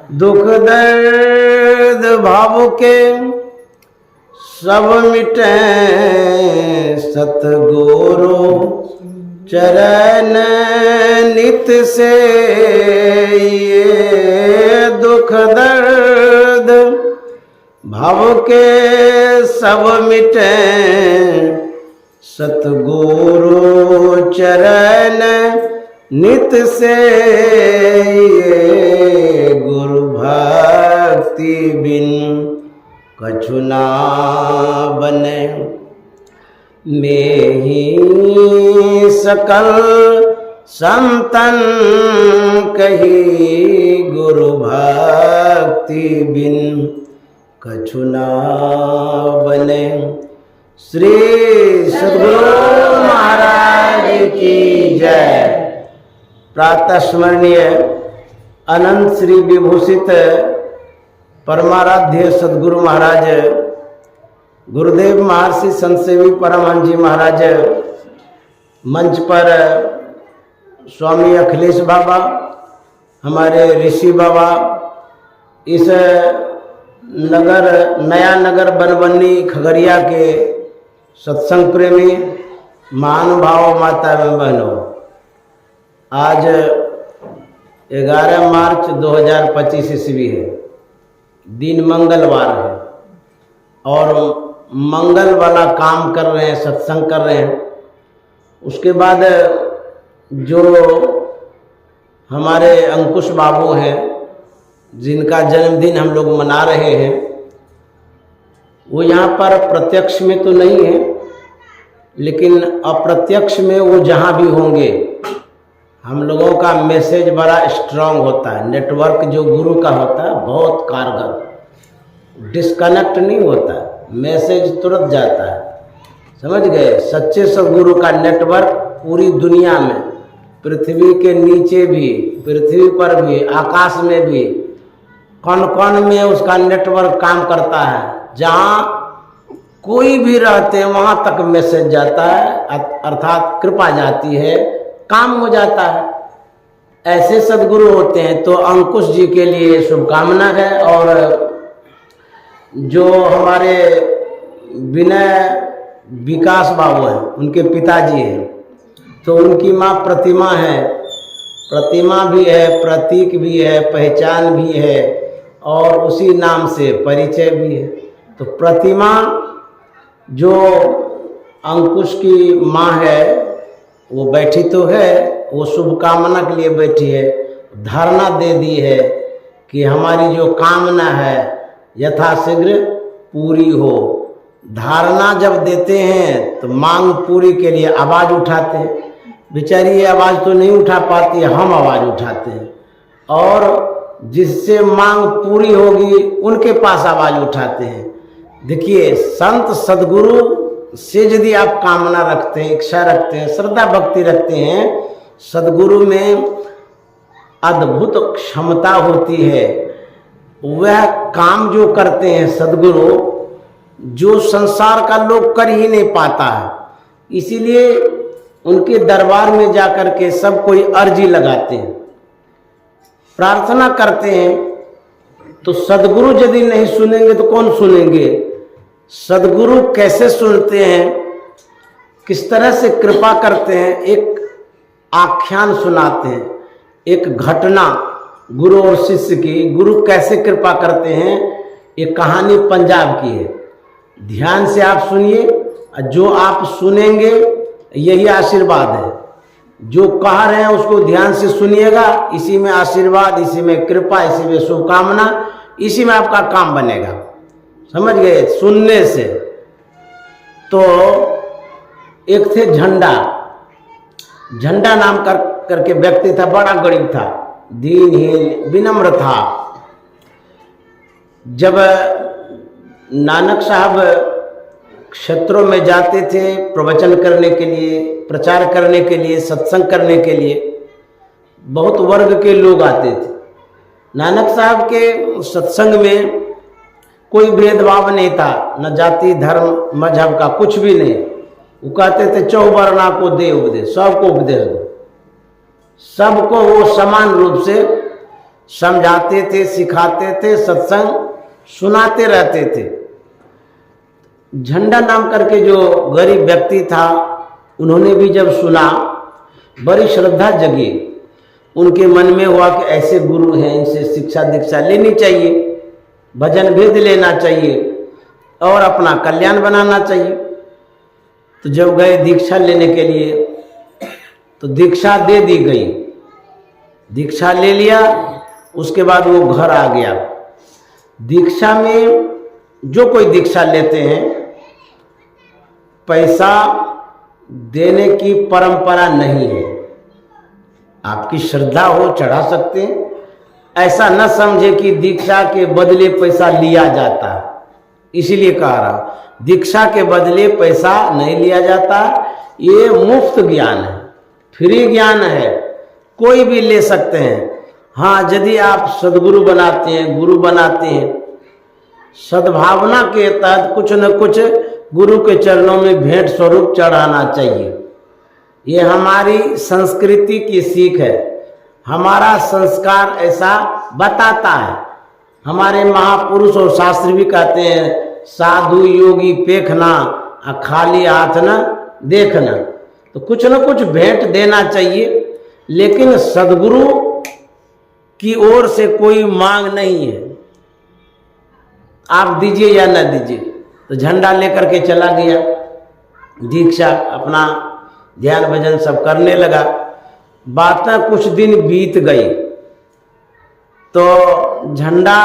दुख दर्द भाव के सब मिटे सतगुरु चरण नित से। ये दुख दर्द भाव के सब मिटे सतगुरु चरण नित से। ये गुरु भक्ति बिन कछु ना बने। मैं ही सकल संतन कही गुरु भक्ति बिन कछु ना बने। श्री सद्गुरु महाराज की जय। प्रातः स्मरणीय अनंत श्री विभूषित परमाराध्य सद्गुरु महाराज गुरुदेव महर्षि संत सेवी परमहंस जी महाराज, मंच पर स्वामी अखिलेश बाबा, हमारे ऋषि बाबा, इस नगर नया नगर बनबन्नी खगड़िया के सत्संग प्रेमी महानुभाव माता एवं बहनों, आज 11 मार्च 2025 ईस्वी है, दिन मंगलवार है और मंगल वाला काम कर रहे हैं, सत्संग कर रहे हैं। उसके बाद जो हमारे अंकुश बाबू हैं, जिनका जन्मदिन हम लोग मना रहे हैं, वो यहाँ पर प्रत्यक्ष में तो नहीं है, लेकिन अप्रत्यक्ष में वो जहाँ भी होंगे, हम लोगों का मैसेज बड़ा स्ट्रांग होता है। नेटवर्क जो गुरु का होता है बहुत कारगर, डिस्कनेक्ट नहीं होता, मैसेज तुरंत जाता है। समझ गए? सच्चे सद्गुरु का नेटवर्क पूरी दुनिया में, पृथ्वी के नीचे भी, पृथ्वी पर भी, आकाश में भी, कौन कौन में उसका नेटवर्क काम करता है। जहाँ कोई भी रहते हैं वहाँ तक मैसेज जाता है, अर्थात कृपा जाती है, काम हो जाता है। ऐसे सद्गुरु होते हैं। तो अंकुश जी के लिए शुभकामना है। और जो हमारे विनय विकास बाबू हैं, उनके पिताजी हैं, तो उनकी माँ प्रतिमा है। प्रतिमा भी है, प्रतीक भी है, पहचान भी है और उसी नाम से परिचय भी है। तो प्रतिमा जो अंकुश की माँ है, वो बैठी तो है, वो शुभकामना के लिए बैठी है, धारणा दे दी है कि हमारी जो कामना है यथाशीघ्र पूरी हो। धारणा जब देते हैं तो मांग पूरी के लिए आवाज़ उठाते हैं। बेचारी ये आवाज़ तो नहीं उठा पाती, हम आवाज़ उठाते हैं, और जिससे मांग पूरी होगी उनके पास आवाज़ उठाते हैं। देखिए, संत सद्गुरु से यदि आप कामना रखते हैं, इच्छा रखते हैं, श्रद्धा भक्ति रखते हैं, सद्गुरु में अद्भुत क्षमता होती है। वह काम जो करते हैं सद्गुरु, जो संसार का लोग कर ही नहीं पाता है, इसीलिए उनके दरबार में जाकर के सब कोई अर्जी लगाते हैं, प्रार्थना करते हैं। तो सद्गुरु यदि नहीं सुनेंगे तो कौन सुनेंगे? सद्गुरु कैसे सुनते हैं, किस तरह से कृपा करते हैं, एक आख्यान सुनाते हैं, एक घटना गुरु और शिष्य की, गुरु कैसे कृपा करते हैं। एक कहानी पंजाब की है, ध्यान से आप सुनिए। जो आप सुनेंगे यही आशीर्वाद है। जो कह रहे हैं उसको ध्यान से सुनिएगा, इसी में आशीर्वाद, इसी में कृपा, इसी में शुभकामना, इसी में आपका काम बनेगा। समझ गए? सुनने से। तो एक थे झंडा, झंडा नाम करके व्यक्ति था, बड़ा गरीब था, दीनहीन, विनम्र था। जब नानक साहब क्षेत्रों में जाते थे प्रवचन करने के लिए, प्रचार करने के लिए, सत्संग करने के लिए, बहुत वर्ग के लोग आते थे। नानक साहब के सत्संग में कोई भेदभाव नहीं था, न जाति धर्म मजहब का, कुछ भी नहीं। वो कहते थे चौवर्णा को दे उपदेश, सबको उपदेश दो, सबको वो समान रूप से समझाते थे, सिखाते थे, सत्संग सुनाते रहते थे। झंडा नाम करके जो गरीब व्यक्ति था, उन्होंने भी जब सुना बड़ी श्रद्धा जगी। उनके मन में हुआ कि ऐसे गुरु हैं, इनसे शिक्षा दीक्षा लेनी चाहिए, भजन भेद लेना चाहिए और अपना कल्याण बनाना चाहिए। तो जब गए दीक्षा लेने के लिए तो दीक्षा दे दी गई, दीक्षा ले लिया। उसके बाद वो घर आ गया। दीक्षा में जो कोई दीक्षा लेते हैं, पैसा देने की परंपरा नहीं है। आपकी श्रद्धा हो चढ़ा सकते हैं, ऐसा न समझे कि दीक्षा के बदले पैसा लिया जाता। इसीलिए कह रहा, दीक्षा के बदले पैसा नहीं लिया जाता। ये मुफ्त ज्ञान है, फ्री ज्ञान है, कोई भी ले सकते हैं। हाँ, यदि आप सदगुरु बनाते हैं, गुरु बनाते हैं, सद्भावना के तहत कुछ न कुछ गुरु के चरणों में भेंट स्वरूप चढ़ाना चाहिए। ये हमारी संस्कृति की सीख है, हमारा संस्कार ऐसा बताता है। हमारे महापुरुष और शास्त्री भी कहते हैं, साधु योगी पेखना, खाली हाथ न देखना। तो कुछ न कुछ भेंट देना चाहिए, लेकिन सदगुरु की ओर से कोई मांग नहीं है, आप दीजिए या न दीजिए। तो झंडा लेकर के चला गया, दीक्षा अपना ध्यान भजन सब करने लगा। बातें कुछ दिन बीत गई तो झंडा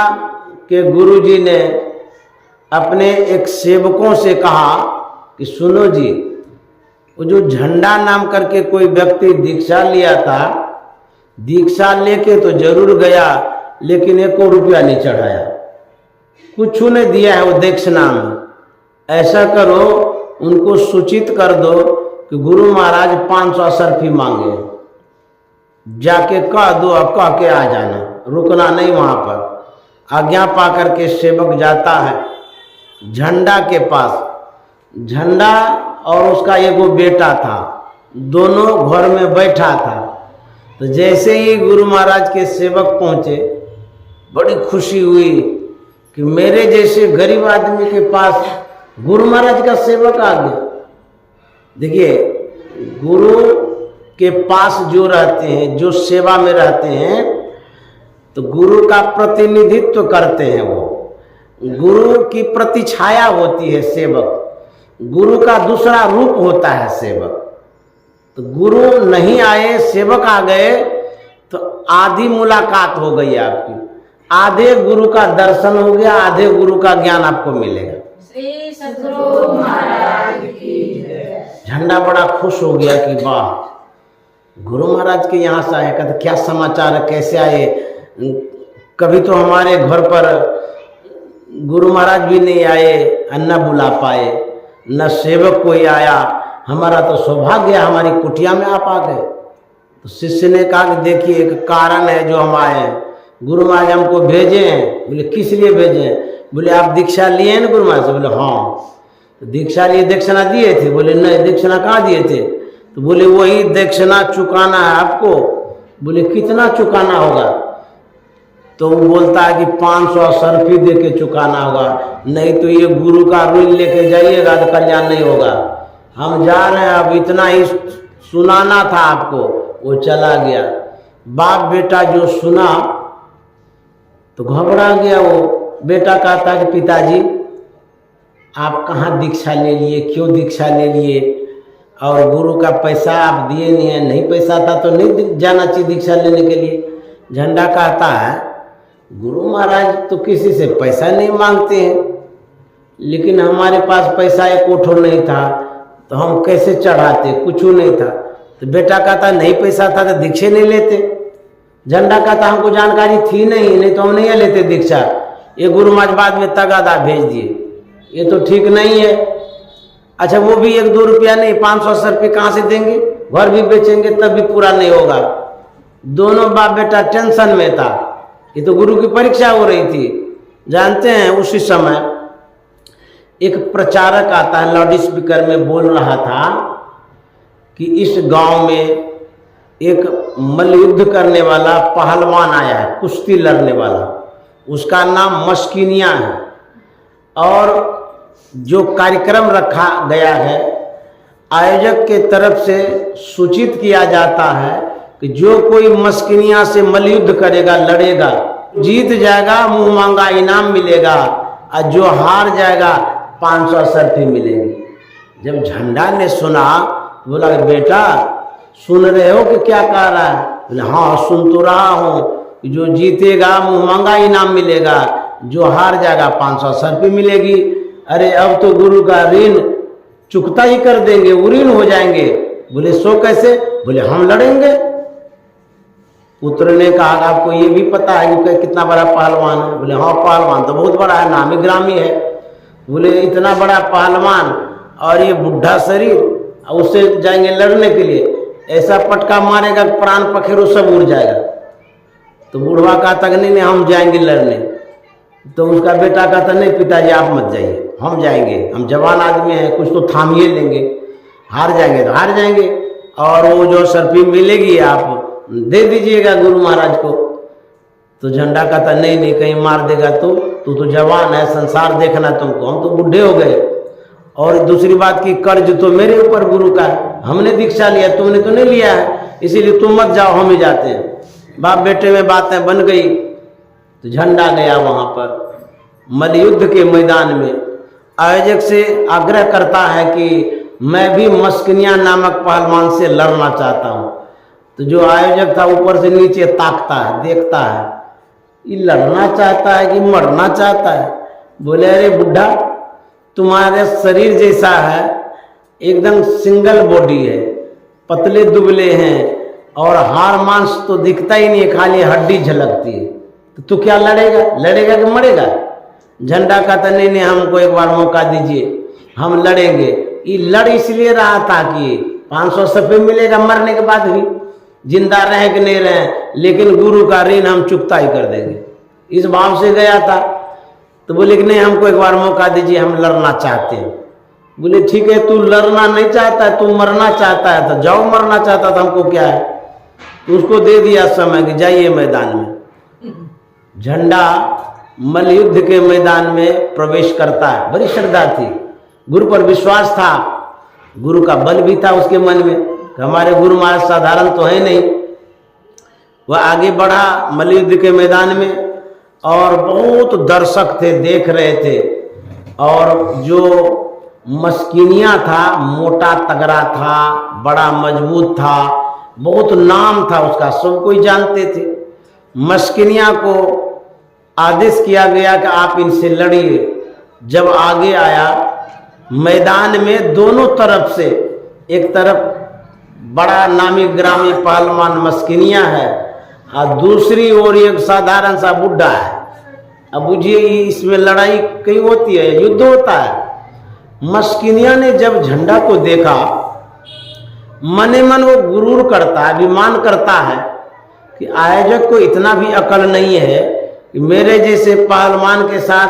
के गुरुजी ने अपने एक सेवकों से कहा कि सुनो जी, वो जो झंडा नाम करके कोई व्यक्ति दीक्षा लिया था, दीक्षा लेके तो जरूर गया, लेकिन 1 रुपया नहीं चढ़ाया, कुछ ने दिया है वो दक्षिणा में। ऐसा करो, उनको सूचित कर दो कि गुरु महाराज 500 असरफी मांगे, जाके कह दो और कह के आ जाना, रुकना नहीं वहां पर। आज्ञा पाकर के सेवक जाता है झंडा के पास। झंडा और उसका एगो बेटा था, दोनों घर में बैठा था। तो जैसे ही गुरु महाराज के सेवक पहुंचे, बड़ी खुशी हुई कि मेरे जैसे गरीब आदमी के पास गुरु महाराज का सेवक आ गया। देखिए, गुरु के पास जो रहते हैं, जो सेवा में रहते हैं, तो गुरु का प्रतिनिधित्व करते हैं। वो गुरु की प्रतिछाया होती है सेवक, गुरु का दूसरा रूप होता है सेवक। तो गुरु नहीं आए, सेवक आ गए, तो आधी मुलाकात हो गई आपकी, आधे गुरु का दर्शन हो गया, आधे गुरु का ज्ञान आपको मिलेगा। श्री सद्गुरु महाराज की जय। झंडा बड़ा खुश हो गया कि वाह, गुरु महाराज के यहाँ से आए। कहते क्या समाचार है, कैसे आए? कभी तो हमारे घर पर गुरु महाराज भी नहीं आए, न बुला पाए, न सेवक कोई आया, हमारा तो सौभाग्य, हमारी कुटिया में आप आ गए। तो शिष्य ने कहा कि देखिए, एक कारण है जो हम आए हैं, गुरु महाराज हमको भेजे हैं। बोले किस लिए भेजे हैं? बोले आप दीक्षा लिए हैं ना गुरु महाराज से? बोले हाँ। तो दीक्षा लिए दक्षिणा दिए थे? बोले नहीं। दक्षिणा कहाँ दिए थे? तो बोले वही दक्षिणा चुकाना है आपको। बोले कितना चुकाना होगा? तो वो बोलता है कि 500 असरफी दे के चुकाना होगा, नहीं तो ये गुरु का ऋण लेके जाइएगा तो कल्याण नहीं होगा। हम जा रहे हैं, अब इतना ही सुनाना था आपको। वो चला गया। बाप बेटा जो सुना तो घबरा गया। वो बेटा कहता कि पिताजी आप कहाँ दीक्षा ले लिए, क्यों दीक्षा ले लिए? और गुरु का पैसा आप दिए नहीं है। नहीं पैसा था तो नहीं जाना चाहिए दीक्षा लेने के लिए। झंडा कहता है गुरु महाराज तो किसी से पैसा नहीं मांगते हैं, लेकिन हमारे पास पैसा 1 कोठो नहीं था, तो हम कैसे चढ़ाते? कुछ नहीं था। तो बेटा कहता नहीं पैसा था तो दीक्षा नहीं लेते। झंडा कहता हमको जानकारी थी नहीं तो हम नहीं लेते दीक्षा। ये गुरु महाराज बाद में तगादा भेज दिए, ये तो ठीक नहीं है। अच्छा, वो भी 1-2 रुपया नहीं, 500 रुपये कहाँ से देंगे? घर भी बेचेंगे तब भी पूरा नहीं होगा। दोनों बाप बेटा टेंशन में था। ये तो गुरु की परीक्षा हो रही थी। जानते हैं, उसी समय एक प्रचारक आता है, लाउड स्पीकर में बोल रहा था कि इस गांव में एक मल्लयुद्ध करने वाला पहलवान आया है, कुश्ती लड़ने वाला, उसका नाम मस्किनिया है। और जो कार्यक्रम रखा गया है, आयोजक के तरफ से सूचित किया जाता है कि जो कोई मस्किनिया से मल्लयुद्ध करेगा, लड़ेगा, जीत जाएगा मुंह मांगा इनाम मिलेगा, और जो हार जाएगा 500 सर्फी मिलेगी। जब झंडा ने सुना, बोला बेटा सुन रहे हो कि क्या कह रहा है? बोले हाँ सुन तो रहा हूँ, जो जीतेगा मुंह मांगा इनाम मिलेगा, जो हार जाएगा 500 सर्फी मिलेगी। अरे अब तो गुरु का ऋण चुकता ही कर देंगे, उऋण हो जाएंगे। बोले सो कैसे? बोले हम लड़ेंगे। पुत्र ने कहा आपको ये भी पता है कि कितना बड़ा पहलवान है? बोले हाँ पहलवान तो बहुत बड़ा है, नामी ग्रामी है। बोले इतना बड़ा पहलवान और ये बुढ़ा शरीर, उससे जाएंगे लड़ने के लिए, ऐसा पटका मारेगा प्राण पखेरु सब उड़ जाएगा। तो बुढ़वा कहता कि नहीं हम जाएंगे लड़ने। तो उसका बेटा कहता नहीं पिताजी आप मत जाइए, हम जाएंगे, हम जवान आदमी हैं, कुछ तो थामिए लेंगे, हार जाएंगे तो हार जाएंगे, और वो जो सर्फी मिलेगी आप दे दीजिएगा गुरु महाराज को। तो झंडा कहता नहीं नहीं कहीं मार देगा तो, तू तो जवान है, संसार देखना तुमको, हम तो बूढ़े हो गए। और दूसरी बात की कर्ज तो मेरे ऊपर गुरु का है, हमने दीक्षा लिया, तुमने तो नहीं लिया है, इसीलिए तुम मत जाओ, हम ही जाते हैं। बाप बेटे में बातें बन गई। तो झंडा गया वहां पर मल्लयुद्ध के मैदान में, आयोजक से आग्रह करता है कि मैं भी मस्किनिया नामक पहलवान से लड़ना चाहता हूं। तो जो आयोजक था ऊपर से नीचे ताकता है, देखता है, ये लड़ना चाहता है कि मरना चाहता है। बोले अरे बुढ़ा तुम्हारे शरीर जैसा है, एकदम सिंगल बॉडी है, पतले दुबले हैं, और हार मांस तो दिखता ही नहीं है, खाली हड्डी झलकती है, तो तू क्या लड़ेगा? लड़ेगा कि मरेगा? झंडा कहता नहीं नहीं हमको एक बार मौका दीजिए, हम लड़ेंगे। ये लड़ इसलिए रहा था कि 500 सर्फी मिलेगा मरने के बाद भी, जिंदा रहे कि नहीं रहे, लेकिन गुरु का ऋण हम चुकता ही कर देंगे, इस भाव से गया था। तो बोले कि नहीं हमको एक बार मौका दीजिए, हम लड़ना चाहते हैं। बोले ठीक है, तू लड़ना नहीं चाहता है, तू मरना चाहता है तो जाओ, मरना चाहता था हमको क्या है। तो उसको दे दिया समय कि जाइए मैदान में। झंडा मल्लयुद्ध के मैदान में प्रवेश करता है। बड़ी श्रद्धा थी, गुरु पर विश्वास था, गुरु का बल भी था उसके मन में, हमारे गुरु महाराज साधारण तो है नहीं। वह आगे बढ़ा मल्लयुद्ध के मैदान में, और बहुत दर्शक थे, देख रहे थे। और जो मस्किनिया था मोटा तगड़ा था, बड़ा मजबूत था, बहुत नाम था उसका, सब कोई जानते थे। मस्किनिया को आदेश किया गया कि आप इनसे लड़िए। जब आगे आया मैदान में, दोनों तरफ से, एक तरफ बड़ा नामी ग्रामी पहलवान मस्किनिया है, और दूसरी ओर एक साधारण सा बुढ़ा है। अब बुझिए इसमें लड़ाई कहीं होती है, युद्ध होता है। मस्किनिया ने जब झंडा को देखा, मने मन वो गुरूर करता है, अभिमान करता है कि आयोजक को इतना भी अकल नहीं है कि मेरे जैसे पहलवान के साथ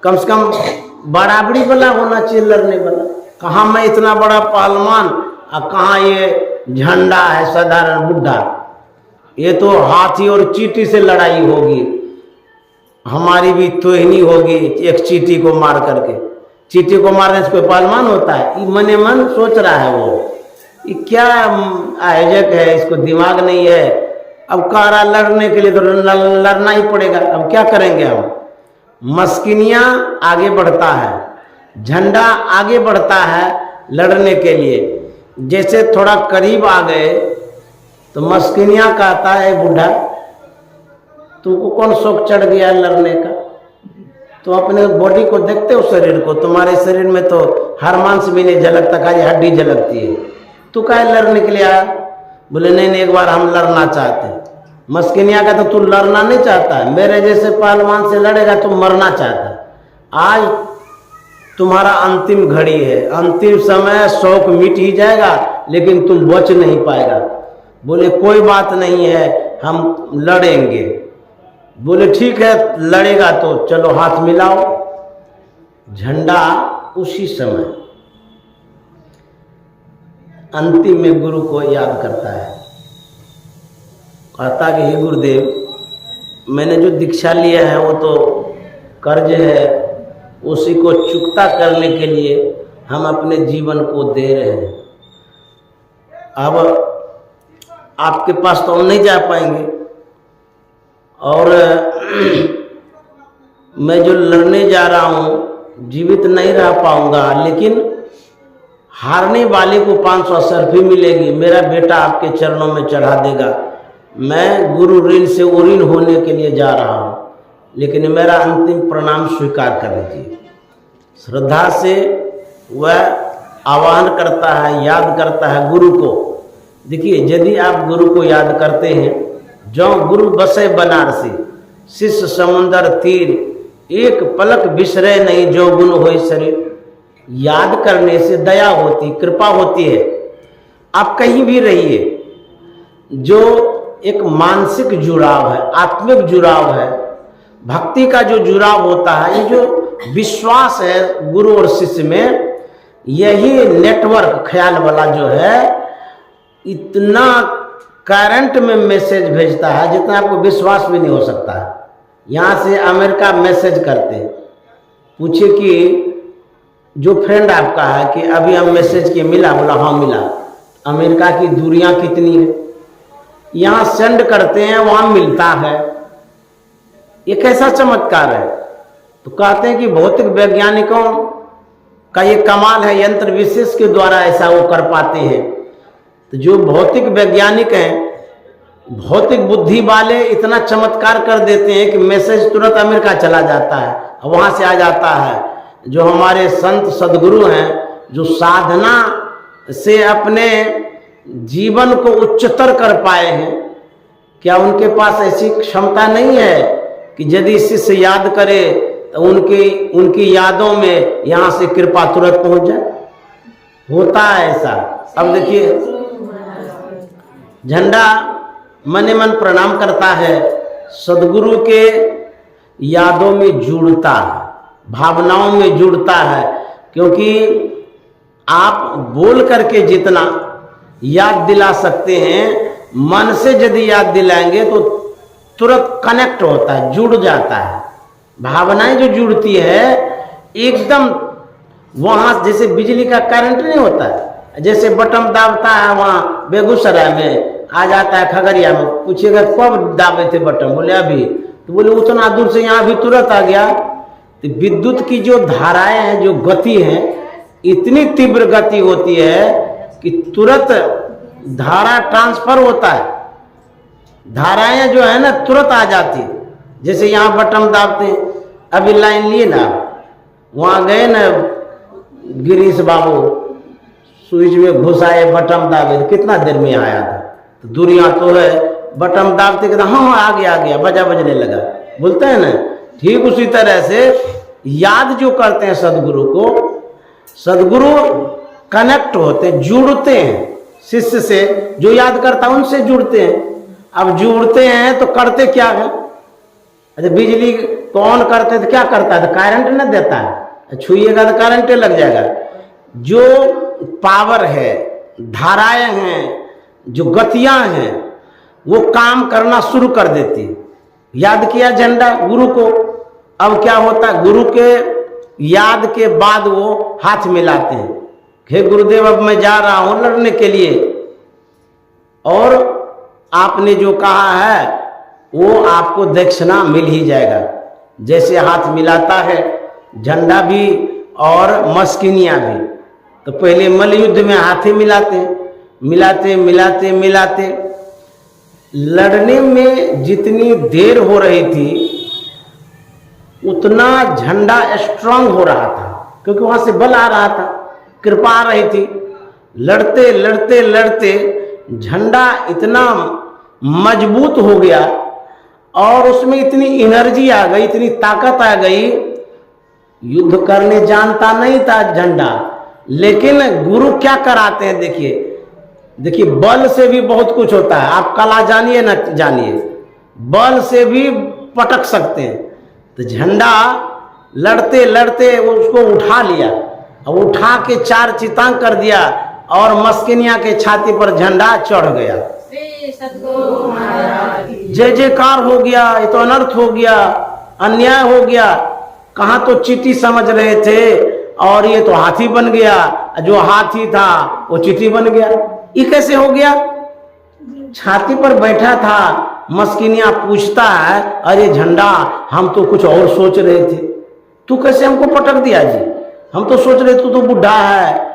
कम से कम बराबरी वाला होना चाहिए लड़ने वाला। कहाँ मैं इतना बड़ा पहलवान और कहाँ ये झंडा है साधारण बुढ़ा। ये तो हाथी और चींटी से लड़ाई होगी, हमारी भी तोहनी होगी एक चींटी को मार करके। चींटी को मारने से कोई पहलवान होता है? ये मने मन सोच रहा है वो, ये क्या आयोजक है, इसको दिमाग नहीं है। अब कह रहा लड़ने के लिए तो लड़ना ही पड़ेगा, अब क्या करेंगे हम। मस्किनिया आगे बढ़ता है, झंडा आगे बढ़ता है लड़ने के लिए। जैसे थोड़ा करीब आ गए तो मस्किनिया कहता है बुढ़ा तुमको कौन शौक चढ़ गया लड़ने का? तो अपने बॉडी को देखते हो, शरीर को, तुम्हारे शरीर में तो हर मांस भी नहीं झलकता, खाली हड्डी झलकती है, तू काहे लड़ने के लिए आया? बोले नहीं नहीं एक बार हम लड़ना चाहते हैं। मस्किनिया का तो तू लड़ना नहीं चाहता है, मेरे जैसे पहलवान से लड़ेगा तू मरना चाहता है। आज तुम्हारा अंतिम घड़ी है, अंतिम समय, शौक मिट ही जाएगा लेकिन तुम बच नहीं पाएगा। बोले कोई बात नहीं है, हम लड़ेंगे। बोले ठीक है लड़ेगा तो चलो हाथ मिलाओ। झंडा उसी समय अंतिम में गुरु को याद करता है, कहता कि हे गुरुदेव, मैंने जो दीक्षा लिया है वो तो कर्ज है, उसी को चुकता करने के लिए हम अपने जीवन को दे रहे हैं। अब आपके पास तो हम नहीं जा पाएंगे और मैं जो लड़ने जा रहा हूँ जीवित नहीं रह पाऊंगा, लेकिन हारने वाले को 500 सर्फी मिलेगी, मेरा बेटा आपके चरणों में चढ़ा देगा। मैं गुरु ऋण से उऋण होने के लिए जा रहा हूँ, लेकिन मेरा अंतिम प्रणाम स्वीकार कर लीजिए। श्रद्धा से वह आह्वान करता है, याद करता है गुरु को। देखिए, यदि आप गुरु को याद करते हैं, जो गुरु बसे बनारसी, शिष्य समुंदर तीर, एक पलक बिसरे नहीं जो गुण होई शरीर। याद करने से दया होती, कृपा होती है। आप कहीं भी रहिए, जो एक मानसिक जुड़ाव है, आत्मिक जुड़ाव है, भक्ति का जो जुड़ाव होता है, ये जो विश्वास है गुरु और शिष्य में, यही नेटवर्क ख्याल वाला जो है इतना करंट में मैसेज भेजता है जितना आपको विश्वास भी नहीं हो सकता है। यहाँ से अमेरिका मैसेज करते हैं, पूछे कि जो फ्रेंड आपका है कि अभी हम मैसेज किए, मिला? बोला हाँ मिला। अमेरिका की दूरियां कितनी है, यहाँ सेंड करते हैं वहाँ मिलता है। ये कैसा चमत्कार है? तो कहते हैं कि भौतिक वैज्ञानिकों का ये कमाल है, यंत्र विशेष के द्वारा ऐसा वो कर पाते हैं। तो जो भौतिक वैज्ञानिक हैं, भौतिक बुद्धि वाले इतना चमत्कार कर देते हैं कि मैसेज तुरंत अमेरिका चला जाता है, वहाँ से आ जाता है। जो हमारे संत सदगुरु हैं, जो साधना से अपने जीवन को उच्चतर कर पाए हैं, क्या उनके पास ऐसी क्षमता नहीं है कि यदि शिष्य याद करे तो उनकी यादों में यहाँ से कृपा तुरंत पहुँच जाए? होता है ऐसा। अब देखिए, झंडा मने मन प्रणाम करता है, सदगुरु के यादों में जुड़ता है, भावनाओं में जुड़ता है, क्योंकि आप बोल करके जितना याद दिला सकते हैं, मन से यदि याद दिलाएंगे तो तुरंत कनेक्ट होता है, जुड़ जाता है। भावनाएं जो जुड़ती है एकदम, वहां जैसे बिजली का करंट नहीं होता है, जैसे बटन दाबता है वहां बेगूसराय में आ जाता है, खगड़िया में पूछिएगा कब दाबे थे बटन, बोले अभी, तो बोले उतना दूर से यहाँ भी तुरंत आ गया। तो विद्युत की जो धाराएं हैं, जो गति है, इतनी तीव्र गति होती है कि तुरंत धारा ट्रांसफर होता है। धाराएं जो है ना तुरंत आ जाती है। जैसे यहाँ बटन दाबते हैं, अभी लाइन लिए ना, वहाँ गए ना गिरीश बाबू, स्विच में घुसाए, बटन दाबे, तो कितना देर में आया था। तो दूरियां तो है, बटन दाबते कहते हाँ आ गया, बजा बजने लगा, बोलते हैं ना। ठीक उसी तरह से याद जो करते हैं सदगुरु को, सदगुरु कनेक्ट होते हैं, जुड़ते हैं शिष्य से। जो याद करता है उनसे जुड़ते हैं। अब जुड़ते हैं तो करते क्या है? अच्छा, बिजली को ऑन करते हैं तो क्या करता है? तो करंट न देता है, छुइएगा तो करंट लग जाएगा। जो पावर है, धाराएं हैं, जो गतियां हैं, वो काम करना शुरू कर देती है। याद किया झंडा गुरु को, अब क्या होता है? गुरु के याद के बाद वो हाथ मिलाते हैं, हे गुरुदेव अब मैं जा रहा हूं लड़ने के लिए, और आपने जो कहा है वो आपको दक्षिणा मिल ही जाएगा। जैसे हाथ मिलाता है झंडा भी और मस्किनिया भी। तो पहले मल्ल युद्ध में हाथ ही मिलाते हैं, मिलाते मिलाते मिलाते लड़ने में जितनी देर हो रही थी उतना झंडा स्ट्रांग हो रहा था, क्योंकि वहां से बल आ रहा था, कृपा आ रही थी। लड़ते लड़ते लड़ते झंडा इतना मजबूत हो गया और उसमें इतनी एनर्जी आ गई, इतनी ताकत आ गई। युद्ध करने जानता नहीं था झंडा, लेकिन गुरु क्या कराते हैं देखिए। देखिए, बल से भी बहुत कुछ होता है। आप कला जानिए ना जानिए, बल से भी पटक सकते हैं। तो झंडा लड़ते लड़ते उसको उठा लिया, और उठा के 4 चितांग कर दिया, और मस्किनिया के छाती पर झंडा चढ़ गया। श्री सद्गुरु महाराज की जय जयकार हो गया, ये तो अनर्थ हो गया, अन्याय हो गया। कहाँ तो चींटी समझ रहे थे और ये तो हाथी बन गया, जो हाथी था वो चींटी बन गया। ये कैसे हो गया? छाती पर बैठा था, मस्किनिया पूछता है, अरे झंडा हम तो कुछ और सोच रहे थे, तू कैसे हमको पटक दिया जी? हम तो सोच रहे तू तो बुढ़ा है,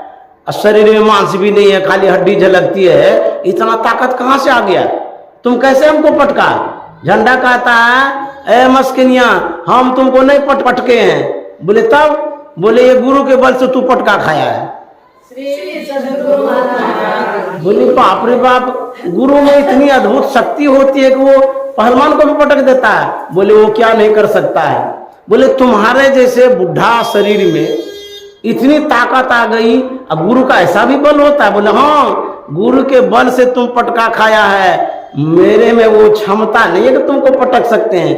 शरीर में मांस भी नहीं है, खाली हड्डी झलकती है, इतना ताकत कहाँ से आ गया? तुम कैसे हमको पटका? झंडा कहता है, ए मस्किनिया हम तुमको नहीं पटके हैं। बोले तब? बोले ये गुरु के बल से तू पटका खाया है। श्री सद्गुरु महाराज। बोले बाप रे बाप, गुरु में इतनी अद्भुत शक्ति होती है कि वो पहलवान को भी पटक देता है। बोले वो क्या नहीं कर सकता है? बोले तुम्हारे जैसे बुढ़ा शरीर में इतनी ताकत आ गई, अब गुरु का ऐसा भी बल होता है? बोले हाँ, गुरु के बल से तुम पटका खाया है, मेरे में वो क्षमता नहीं है कि तुमको पटक सकते हैं।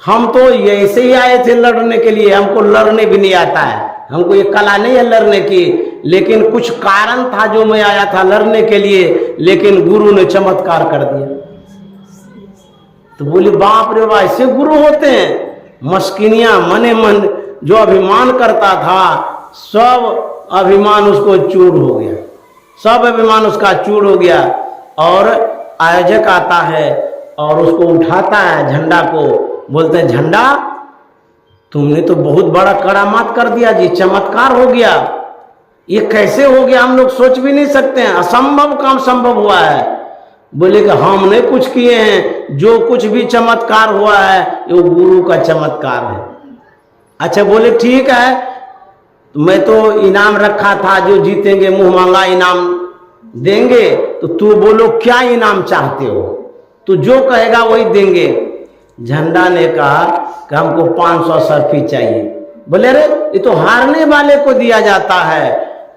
हम तो ऐसे ही आए थे लड़ने के लिए, हमको लड़ने भी नहीं आता है, हमको ये कला नहीं है लड़ने की, लेकिन कुछ कारण था जो मैं आया था लड़ने के लिए, लेकिन गुरु ने चमत्कार कर दिया। तो बोली बाप रे बाप, ऐसे गुरु होते हैं? मस्किनिया मने मन जो अभिमान करता था, सब अभिमान उसको चूर हो गया, सब अभिमान उसका चूर हो गया। और आयोजक आता है और उसको उठाता है, झंडा को, बोलते हैं झंडा तुमने तो बहुत बड़ा करामात कर दिया जी, चमत्कार हो गया। ये कैसे हो गया? हम लोग सोच भी नहीं सकते हैं, असंभव काम संभव हुआ है। बोले कि हमने कुछ किए हैं, जो कुछ भी चमत्कार हुआ है वो गुरु का चमत्कार है। अच्छा, बोले ठीक है, मैं तो इनाम रखा था, जो जीतेंगे मुंह मांगा इनाम देंगे, तो तू बोलो क्या इनाम चाहते हो, तू जो कहेगा वही देंगे। झंडा ने कहा कि हमको 500 सर्फी चाहिए। बोले अरे ये तो हारने वाले को दिया जाता है,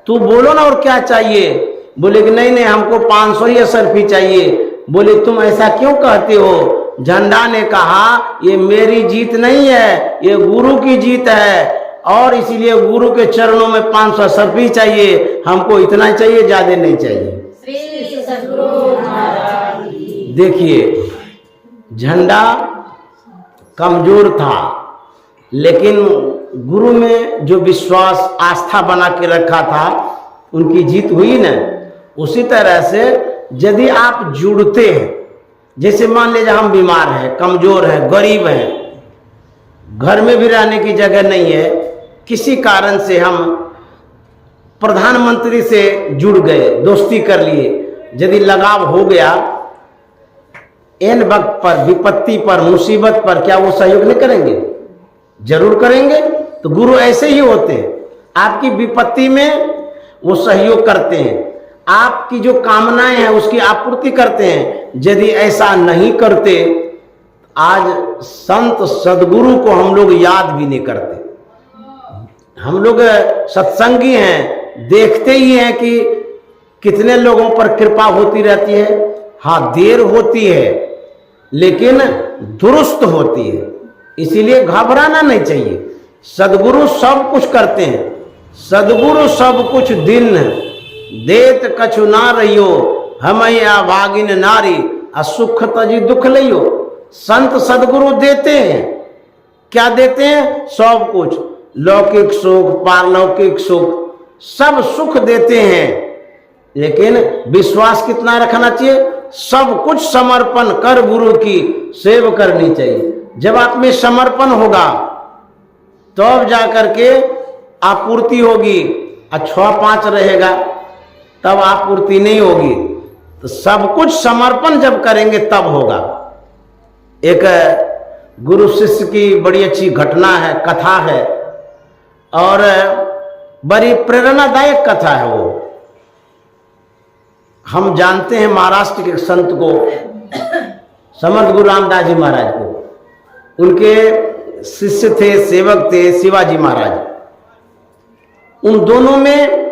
तू बोलो ना और क्या चाहिए? बोले कि नहीं नहीं हमको 500 ही सर्फी चाहिए। बोले तुम ऐसा क्यों कहते हो? झंडा ने कहा ये मेरी जीत नहीं है, ये गुरु की जीत है, और इसीलिए गुरु के चरणों में 500 सर्फी चाहिए, हमको इतना चाहिए, ज्यादा नहीं चाहिए। श्री सद्गुरु महाराज की। देखिए झंडा कमजोर था, लेकिन गुरु में जो विश्वास आस्था बना के रखा था, उनकी जीत हुई ना। उसी तरह से यदि आप जुड़ते हैं, जैसे मान लीजिए हम बीमार हैं, कमजोर हैं, गरीब हैं, घर में भी रहने की जगह नहीं है, किसी कारण से हम प्रधानमंत्री से जुड़ गए, दोस्ती कर लिए, यदि लगाव हो गया, एन वक्त पर, विपत्ति पर, मुसीबत पर, क्या वो सहयोग नहीं करेंगे? जरूर करेंगे। तो गुरु ऐसे ही होते हैं, आपकी विपत्ति में वो सहयोग करते हैं, आपकी जो कामनाएं हैं उसकी आपूर्ति करते हैं। यदि ऐसा नहीं करते, आज संत सदगुरु को हम लोग याद भी नहीं करते। हम लोग सत्संगी हैं, देखते ही हैं कि कितने लोगों पर कृपा होती रहती है। हाँ, देर होती है लेकिन दुरुस्त होती है, इसीलिए घबराना नहीं चाहिए। सदगुरु सब कुछ करते हैं, सदगुरु सब कुछ दिन देत कछु ना रहियो, हमया भागिन नारी असुख तजी दुख लियो। संत सदगुरु देते हैं, क्या देते हैं? सब कुछ, लौकिक सुख, पारलौकिक सुख, सब सुख देते हैं, लेकिन विश्वास कितना रखना चाहिए? सब कुछ समर्पण कर गुरु की सेवा करनी चाहिए। जब आप में समर्पण होगा तब जाकर के आपूर्ति होगी, 6-5 रहेगा तब आपूर्ति नहीं होगी। तो सब कुछ समर्पण जब करेंगे तब होगा। एक गुरु शिष्य की बड़ी अच्छी घटना है, कथा है, और बड़ी प्रेरणादायक कथा है। वो हम जानते हैं महाराष्ट्र के संत को, समर्थ गुरु रामदास जी महाराज को। उनके शिष्य थे, सेवक थे शिवाजी महाराज। उन दोनों में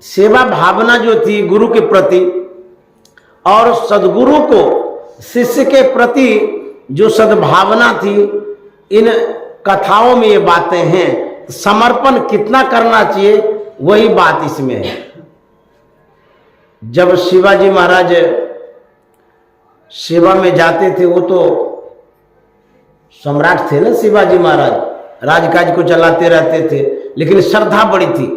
सेवा भावना जो थी गुरु के प्रति, और सदगुरु को शिष्य के प्रति जो सद्भावना थी, इन कथाओं में ये बातें हैं। समर्पण कितना करना चाहिए वही बात इसमें है। जब शिवाजी महाराज सेवा में जाते थे। वो तो सम्राट थे ना शिवाजी महाराज, राजकाज को चलाते रहते थे, लेकिन श्रद्धा बड़ी थी।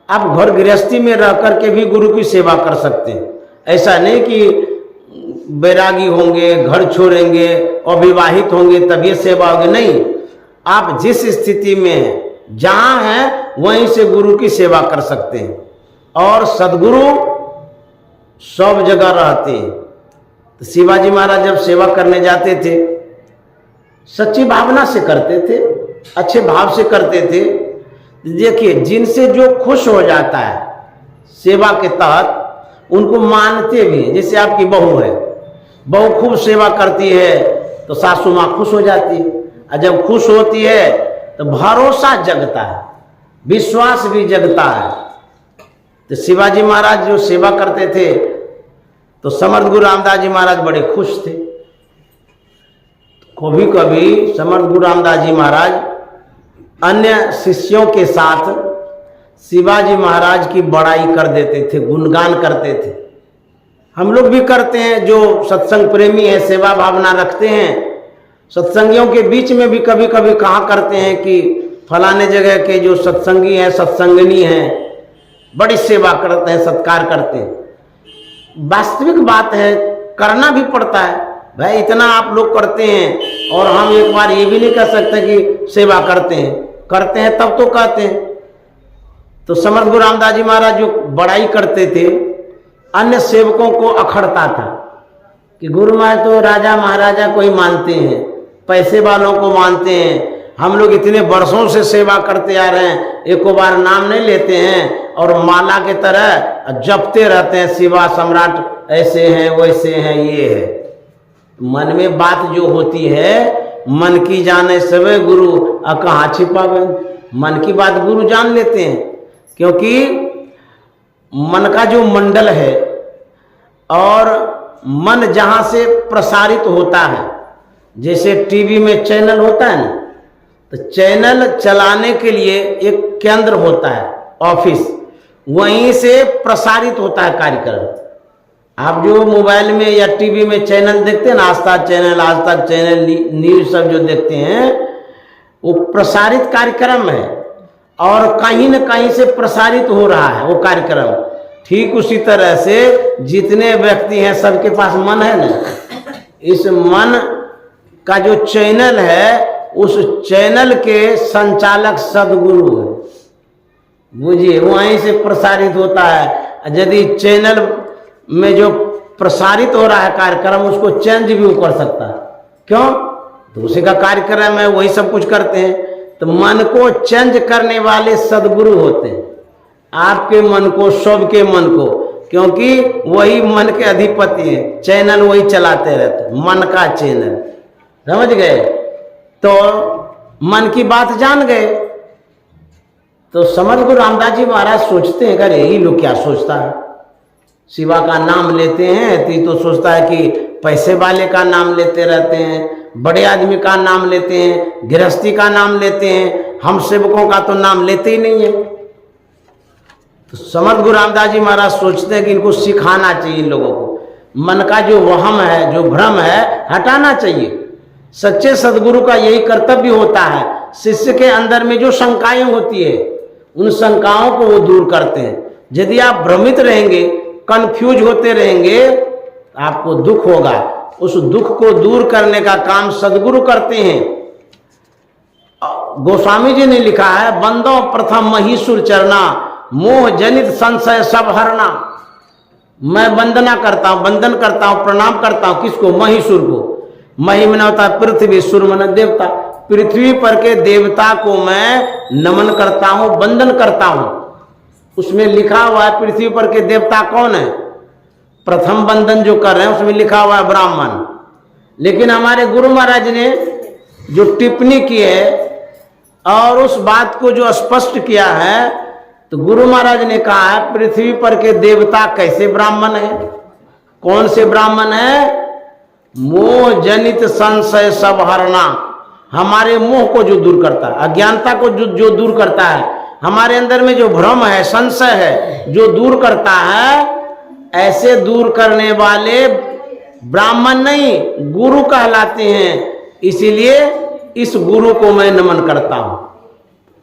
आप घर गृहस्थी में रह करके भी गुरु की सेवा कर सकते हैं। ऐसा नहीं कि बैरागी होंगे, घर छोड़ेंगे, अविवाहित होंगे तब ये सेवा होगी, नहीं। आप जिस स्थिति में जहाँ हैं वहीं से गुरु की सेवा कर सकते हैं। और सदगुरु सब जगह रहते हैं। तो शिवाजी महाराज जब सेवा करने जाते थे सच्ची भावना से करते थे, अच्छे भाव से करते थे। देखिए, जिनसे जो खुश हो जाता है सेवा के तहत उनको मानते भी हैं। जैसे आपकी बहू है, बहू खूब सेवा करती है तो सासू माँ खुश हो जाती है, और जब खुश होती है तो भरोसा जगता है, विश्वास भी जगता है। तो शिवाजी महाराज जो सेवा करते थे तो समर्थ गुरु रामदास जी महाराज बड़े खुश थे। कभी कभी समर्थ गुरु रामदास जी महाराज अन्य शिष्यों के साथ शिवाजी महाराज की बड़ाई कर देते थे, गुणगान करते थे। हम लोग भी करते हैं, जो सत्संग प्रेमी है, सेवा भावना रखते हैं। सत्संगियों के बीच में भी कभी कभी कहा करते हैं कि फलाने जगह के जो सत्संगी हैं, सत्संगिनी हैं, बड़ी सेवा करते हैं, सत्कार करते हैं। वास्तविक बात है, करना भी पड़ता है। भाई इतना आप लोग करते हैं और हम एक बार ये भी नहीं कह सकते कि सेवा करते हैं तब तो कहते हैं। तो समर्थ गुरु रामदास जी महाराज जो बड़ाई करते थे, अन्य सेवकों को अखड़ता था कि गुरु महाराज तो राजा महाराजा को ही मानते हैं, पैसे वालों को मानते हैं। हम लोग इतने वर्षों से सेवा करते आ रहे हैं, एक बार नाम नहीं लेते हैं और माला के तरह जपते रहते हैं, शिवा सम्राट ऐसे हैं, वैसे हैं, ये है। मन में बात जो होती है, मन की जाने सवे गुरु कहाँ छिपावे। मन की बात गुरु जान लेते हैं, क्योंकि मन का जो मंडल है और मन जहाँ से प्रसारित होता है, जैसे टीवी में चैनल होता है ना, तो चैनल चलाने के लिए एक केंद्र होता है, ऑफिस, वहीं से प्रसारित होता है कार्यक्रम। आप जो मोबाइल में या टीवी में चैनल देखते हैं ना, आज तक चैनल, न्यूज सब जो देखते हैं, वो प्रसारित कार्यक्रम है और कहीं न कहीं से प्रसारित हो रहा है वो कार्यक्रम। ठीक उसी तरह से जितने व्यक्ति हैं सबके पास मन है ना, इस मन का जो चैनल है, उस चैनल के संचालक सदगुरु है। बुझिए, वहीं से प्रसारित होता है। यदि चैनल में जो प्रसारित हो रहा है कार्यक्रम, उसको चेंज भी वो कर सकता है। क्यों? तो उसी का कार्यक्रम है, वही सब कुछ करते हैं। तो मन को चेंज करने वाले सदगुरु होते हैं, आपके मन को, सबके मन को, क्योंकि वही मन के अधिपति हैं। चैनल वही चलाते रहते, मन का चैनल। समझ गए? तो मन की बात जान गए। तो समर्थ गुरु रामदास जी महाराज सोचते हैं, अरे यही लोग क्या सोचता है, शिवा का नाम लेते हैं तो सोचता है कि पैसे वाले का नाम लेते रहते हैं, बड़े आदमी का नाम लेते हैं, गृहस्थी का नाम लेते हैं, हम सेवकों का तो नाम लेते ही नहीं है। तो समर्थ गुरु रामदास जी महाराज सोचते हैं कि इनको सिखाना चाहिए, इन लोगों को मन का जो वहम है, जो भ्रम है, हटाना चाहिए। सच्चे सदगुरु का यही कर्तव्य होता है। शिष्य के अंदर में जो शंकाएं होती है, उन शंकाओं को वो दूर करते हैं। यदि आप भ्रमित रहेंगे, कंफ्यूज होते रहेंगे, आपको दुख होगा। उस दुख को दूर करने का काम सदगुरु करते हैं। गोस्वामी जी ने लिखा है, बंदो प्रथम महीसुर चरना, मोह जनित संशय सब हरना। मैं वंदना करता हूं, वंदन करता हूं, प्रणाम करता हूं, किसको? महीसुर को। मही मन होता है पृथ्वी, सुर मन देवता। पृथ्वी पर के देवता को मैं नमन करता हूं, वंदन करता हूं। उसमें लिखा हुआ है पृथ्वी पर के देवता कौन है, प्रथम वंदन जो कर रहे हैं उसमें लिखा हुआ है ब्राह्मण। लेकिन हमारे गुरु महाराज ने जो टिप्पणी की है और उस बात को जो स्पष्ट किया है, तो गुरु महाराज ने कहा है पृथ्वी पर के देवता कैसे ब्राह्मण है, कौन से ब्राह्मण है? मोह जनित संशय सब हरना। हमारे मोह को जो दूर करता है, अज्ञानता को जो दूर करता है, हमारे अंदर में जो भ्रम है, संशय है, जो दूर करता है, ऐसे दूर करने वाले ब्राह्मण नहीं गुरु कहलाते हैं, इसीलिए इस गुरु को मैं नमन करता हूं।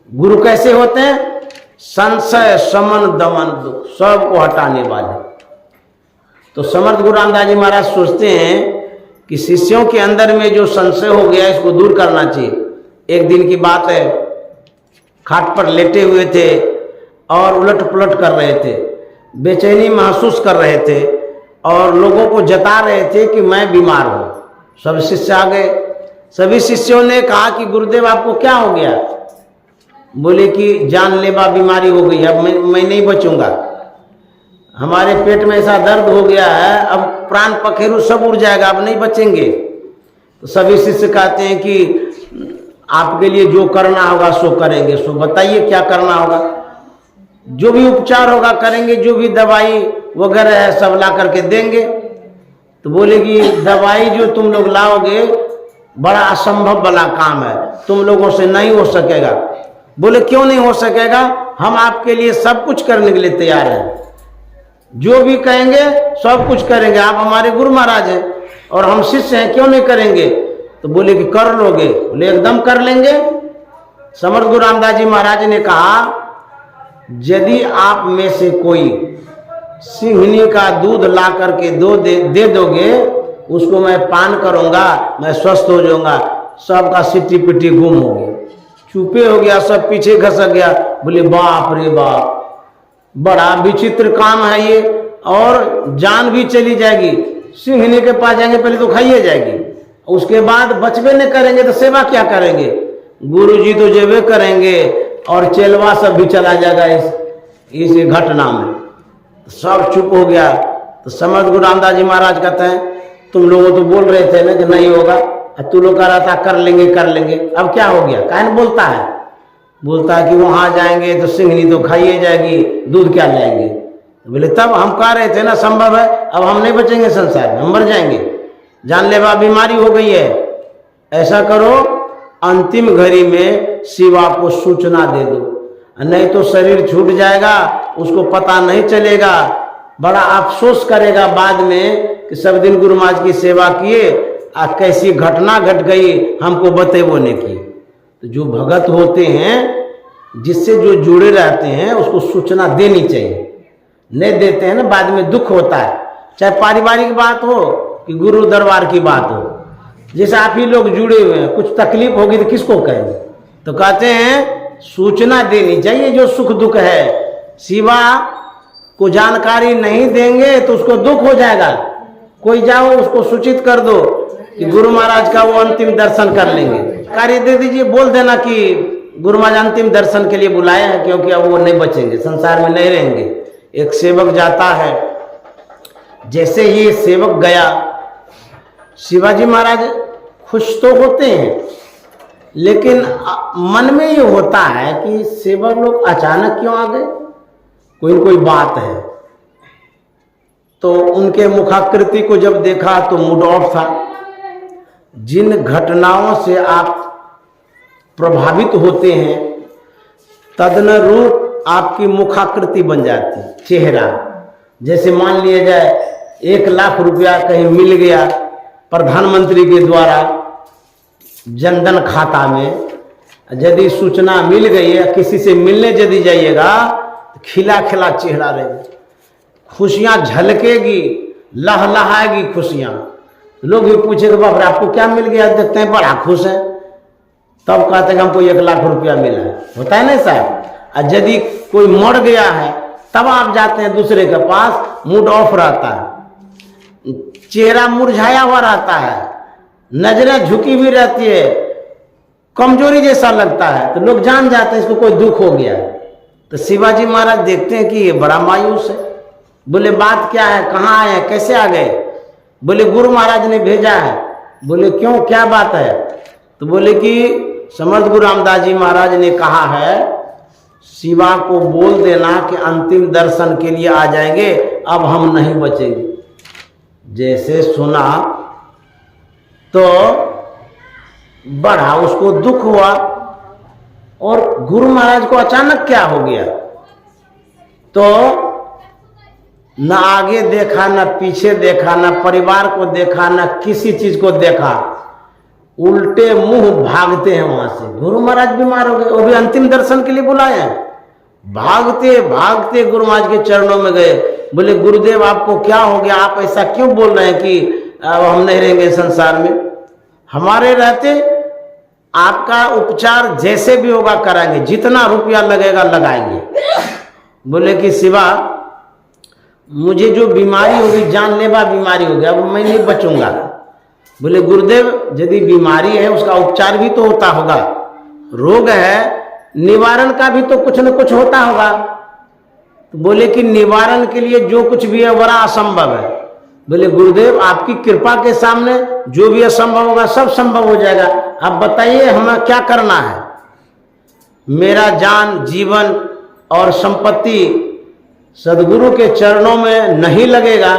गुरु कैसे होते हैं? संशय शमन दमन दुख सबको हटाने वाले। तो समर्थ गुरु रामदास जी महाराज सोचते हैं कि शिष्यों के अंदर में जो संशय हो गया इसको दूर करना चाहिए। एक दिन की बात है, खाट पर लेटे हुए थे और उलट पुलट कर रहे थे, बेचैनी महसूस कर रहे थे और लोगों को जता रहे थे कि मैं बीमार हूं। सब शिष्य आ गए। सभी शिष्यों ने कहा कि गुरुदेव आपको क्या हो गया? बोले कि जानलेवा बीमारी हो गई, अब मैं नहीं बचूंगा, हमारे पेट में ऐसा दर्द हो गया है, अब प्राण पखेरु सब उड़ जाएगा, अब नहीं बचेंगे। तो सभी शिष्य कहते हैं कि आपके लिए जो करना होगा सो करेंगे। सो बताइए क्या करना होगा? जो भी उपचार होगा करेंगे, जो भी दवाई वगैरह है सब ला करके देंगे। तो बोले कि दवाई जो तुम लोग लाओगे बड़ा असंभव वाला काम है, तुम लोगों से नहीं हो सकेगा। बोले क्यों नहीं हो सकेगा? हम आपके लिए सब कुछ करने के लिए तैयार हैं, जो भी कहेंगे सब कुछ करेंगे, आप हमारे गुरु महाराज हैं और हम शिष्य हैं, क्यों नहीं करेंगे? तो बोले कि कर लोगे? बोले एकदम कर लेंगे। समर्थ गुरु रामदास जी महाराज ने कहा यदि आप में से कोई सिंहनी का दूध ला करके दे दोगे, उसको मैं पान करूंगा, मैं स्वस्थ हो जाऊंगा। सबका सिट्टी पिट्टी गुम हो गया, चुपे हो गया, सब पीछे घसक गया। बोले बाप रे बाप, बड़ा विचित्र काम है ये, और जान भी चली जाएगी। सिंहनी के पास जाएंगे पहले तो खाइए जाएगी, उसके बाद बचबे नहीं करेंगे तो सेवा क्या करेंगे? गुरुजी तो जेबे करेंगे और चेलवा सब भी चला जाएगा इस घटना में। सब चुप हो गया। तो समर्थ गुरु रामदास जी महाराज कहते हैं तुम लोग तो बोल रहे थे ना कि नहीं होगा, तू लोग कह रहा था कर लेंगे कर लेंगे, अब क्या हो गया? काहे बोलता है? बोलता है कि वहां जाएंगे तो सिंहनी तो खाइए जाएगी, दूध क्या लाएंगे? तो बोले तब हम कह रहे थे ना संभव है, अब हम नहीं बचेंगे संसार में, हम मर जाएंगे, जानलेवा बीमारी हो गई है। ऐसा करो अंतिम घड़ी में शिवा को सूचना दे दो, नहीं तो शरीर छूट जाएगा, उसको पता नहीं चलेगा, बड़ा अफसोस करेगा बाद में कि सब दिन गुरु महाराज की सेवा किए आ कैसी घटना घट गई, हमको बतेबो नहीं की। तो जो भगत होते हैं जिससे जो जुड़े रहते हैं उसको सूचना देनी चाहिए, नहीं देते हैं ना बाद में दुख होता है। चाहे पारिवारिक बात हो कि गुरु दरबार की बात हो, जैसे आप ही लोग जुड़े हुए हैं, कुछ तकलीफ होगी तो किसको कहेंगे? तो कहते हैं सूचना देनी चाहिए जो सुख दुख है। शिवा को जानकारी नहीं देंगे तो उसको दुख हो जाएगा। कोई जाओ उसको सूचित कर दो कि गुरु महाराज का वो अंतिम दर्शन कर लेंगे, कार्य दे दीजिए, बोल देना कि गुरु महाराज अंतिम दर्शन के लिए बुलाए हैं, क्योंकि अब वो नहीं बचेंगे, संसार में नहीं रहेंगे। एक सेवक जाता है, जैसे ही सेवक गया, शिवाजी महाराज खुश तो होते हैं, लेकिन मन में ये होता है कि सेवक लोग अचानक क्यों आ गए, कोई बात है। तो उनके मुखाकृति को जब देखा तो मूड ऑफ था। जिन घटनाओं से आप प्रभावित होते हैं तदनुरूप आपकी मुखाकृति बन जाती, चेहरा। जैसे मान लिया जाए 1 लाख रुपया कहीं मिल गया प्रधानमंत्री के द्वारा जनधन खाता में, यदि सूचना मिल गई है, किसी से मिलने यदि जाइएगा तो खिला खिला चेहरा रहेगा, खुशियां झलकेगी, लहलहाएगी खुशियां। लोग भी पूछेगा बाप रे आपको क्या मिल गया, देखते हैं बड़ा खुश है, तब कहते हैं हमको 1 लाख रुपया मिला है। होता है ना साहब। और यदि कोई मर गया है तब आप जाते हैं दूसरे के पास, मूड ऑफ रहता है, चेहरा मुरझाया हुआ रहता है, नजरें झुकी हुई रहती है, कमजोरी जैसा लगता है, तो लोग जान जाते हैं इसको कोई दुख हो गया। तो शिवाजी महाराज देखते हैं कि ये बड़ा मायूस है। बोले बात क्या है, कहाँ आए हैं, कैसे आ गए? बोले गुरु महाराज ने भेजा है। बोले क्यों, क्या बात है? तो बोले कि समर्थ गुरु रामदास जी महाराज ने कहा है शिवा को बोल देना कि अंतिम दर्शन के लिए आ जाएंगे, अब हम नहीं बचेंगे। जैसे सुना तो बड़ा उसको दुख हुआ, और गुरु महाराज को अचानक क्या हो गया? तो न आगे देखा, न पीछे देखा, न परिवार को देखा, न किसी चीज को देखा, उल्टे मुंह भागते हैं वहां से। गुरु महाराज बीमार हो गए, वो भी अंतिम दर्शन के लिए बुलाए हैं, भागते भागते गुरु महाराज के चरणों में गए। बोले गुरुदेव आपको क्या हो गया, आप ऐसा क्यों बोल रहे हैं कि अब हम नहीं रहेंगे संसार में? हमारे रहते आपका उपचार जैसे भी होगा कराएंगे, जितना रुपया लगेगा लगाएंगे। बोले कि शिवा मुझे जो बीमारी होगी जानलेवा बीमारी होगी, अब मैं नहीं बचूंगा। बोले गुरुदेव यदि बीमारी है उसका उपचार भी तो होता होगा, रोग है निवारण का भी तो कुछ न कुछ होता होगा। तो बोले कि निवारण के लिए जो कुछ भी है बड़ा असंभव है। बोले गुरुदेव आपकी कृपा के सामने जो भी असंभव होगा सब संभव हो जाएगा, आप बताइए हमें क्या करना है। मेरा जान जीवन और संपत्ति सदगुरु के चरणों में नहीं लगेगा,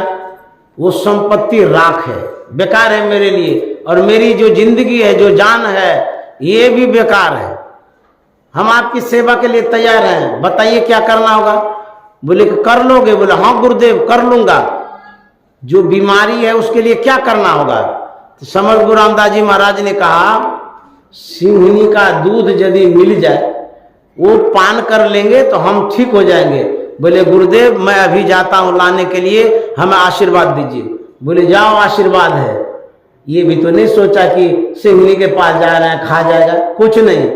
वो संपत्ति राख है, बेकार है मेरे लिए, और मेरी जो जिंदगी है जो जान है ये भी बेकार है। हम आपकी सेवा के लिए तैयार हैं, बताइए क्या करना होगा। बोले कि कर लोगे? बोले हाँ गुरुदेव कर लूंगा। जो बीमारी है उसके लिए क्या करना होगा? तो समर्थ गुरु रामदास जी महाराज ने कहा सिंहनी का दूध यदि मिल जाए वो पान कर लेंगे तो हम ठीक हो जाएंगे। बोले गुरुदेव मैं अभी जाता हूं लाने के लिए, हमें आशीर्वाद दीजिए। बोले जाओ आशीर्वाद है। ये भी तो नहीं सोचा कि सिंहनी के पास जा रहे हैं खा जाएगा, कुछ नहीं।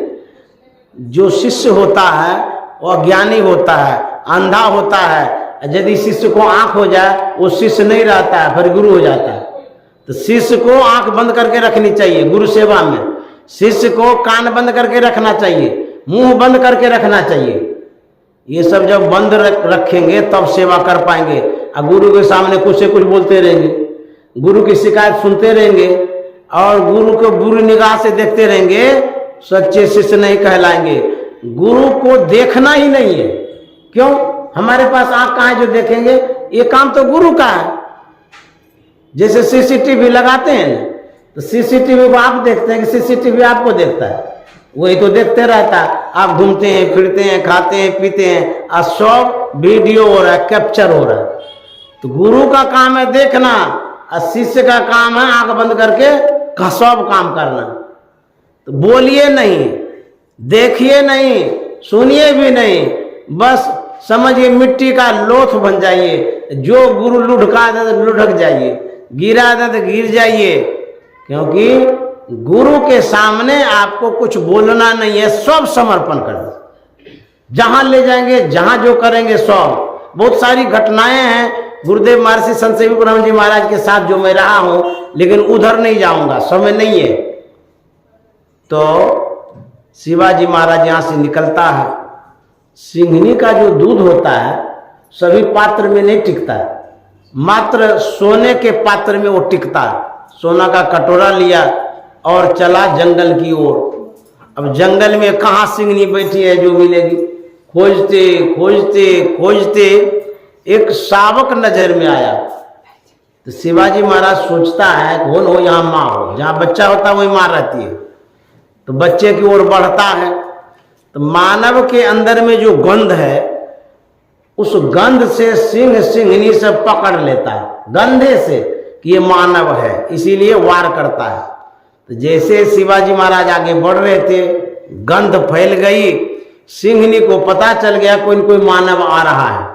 जो शिष्य होता है वो अज्ञानी होता है, अंधा होता है। यदि शिष्य को आंख हो जाए वो शिष्य नहीं रहता है, फिर गुरु हो जाता है। तो शिष्य को आंख बंद करके रखनी चाहिए गुरु सेवा में, शिष्य को कान बंद करके रखना चाहिए, मुंह बंद करके रखना चाहिए। ये सब जब बंद रखेंगे तब सेवा कर पाएंगे। और गुरु के सामने कुछ से कुछ बोलते रहेंगे, गुरु की शिकायत सुनते रहेंगे और गुरु को बुरी निगाह से देखते रहेंगे, सच्चे शिष्य नहीं कहलाएंगे। गुरु को देखना ही नहीं है। क्यों? हमारे पास आंख कहाँ है जो देखेंगे? ये काम तो गुरु का है। जैसे सीसीटीवी लगाते हैं तो सीसीटीवी को आप देखते हैं कि सीसीटीवी आपको देखता है? वही तो देखते रहता है। आप घूमते हैं फिरते हैं खाते हैं पीते हैं और सब वीडियो हो रहा है, कैप्चर हो रहा है। तो गुरु का काम है देखना और शिष्य का काम है आंख बंद करके सब काम करना। तो बोलिए नहीं, देखिए नहीं, सुनिए भी नहीं, बस समझिए मिट्टी का लोथ बन जाइए। जो गुरु लुढ़का दे तो लुढ़क जाइए, गिरा दे तो गिर जाइए, क्योंकि गुरु के सामने आपको कुछ बोलना नहीं है, सब समर्पण कर दो। जहां ले जाएंगे जहां जो करेंगे सब। बहुत सारी घटनाएं हैं गुरुदेव महर्षि संत सेवी ब्रह्म जी महाराज के साथ जो मैं रहा हूं, लेकिन उधर नहीं जाऊंगा, समय नहीं है। तो शिवाजी महाराज यहां से निकलता है। सिंहनी का जो दूध होता है सभी पात्र में नहीं टिकता है, मात्र सोने के पात्र में वो टिकता है। सोना का कटोरा लिया और चला जंगल की ओर। अब जंगल में कहाँ सिंहनी बैठी है जो मिलेगी? खोजते खोजते खोजते एक शावक नजर में आया। तो शिवाजी महाराज सोचता है कौन हो? यहाँ माँ हो, जहाँ बच्चा होता है वही माँ रहती है। तो बच्चे की ओर बढ़ता है तो मानव के अंदर में जो गंध है उस गंध से सिंह सिंहनी से पकड़ लेता है, गंधे से कि ये मानव है, इसीलिए वार करता है। तो जैसे शिवाजी महाराज आगे बढ़ रहे थे गंध फैल गई, सिंहनी को पता चल गया कोई न कोई मानव आ रहा है।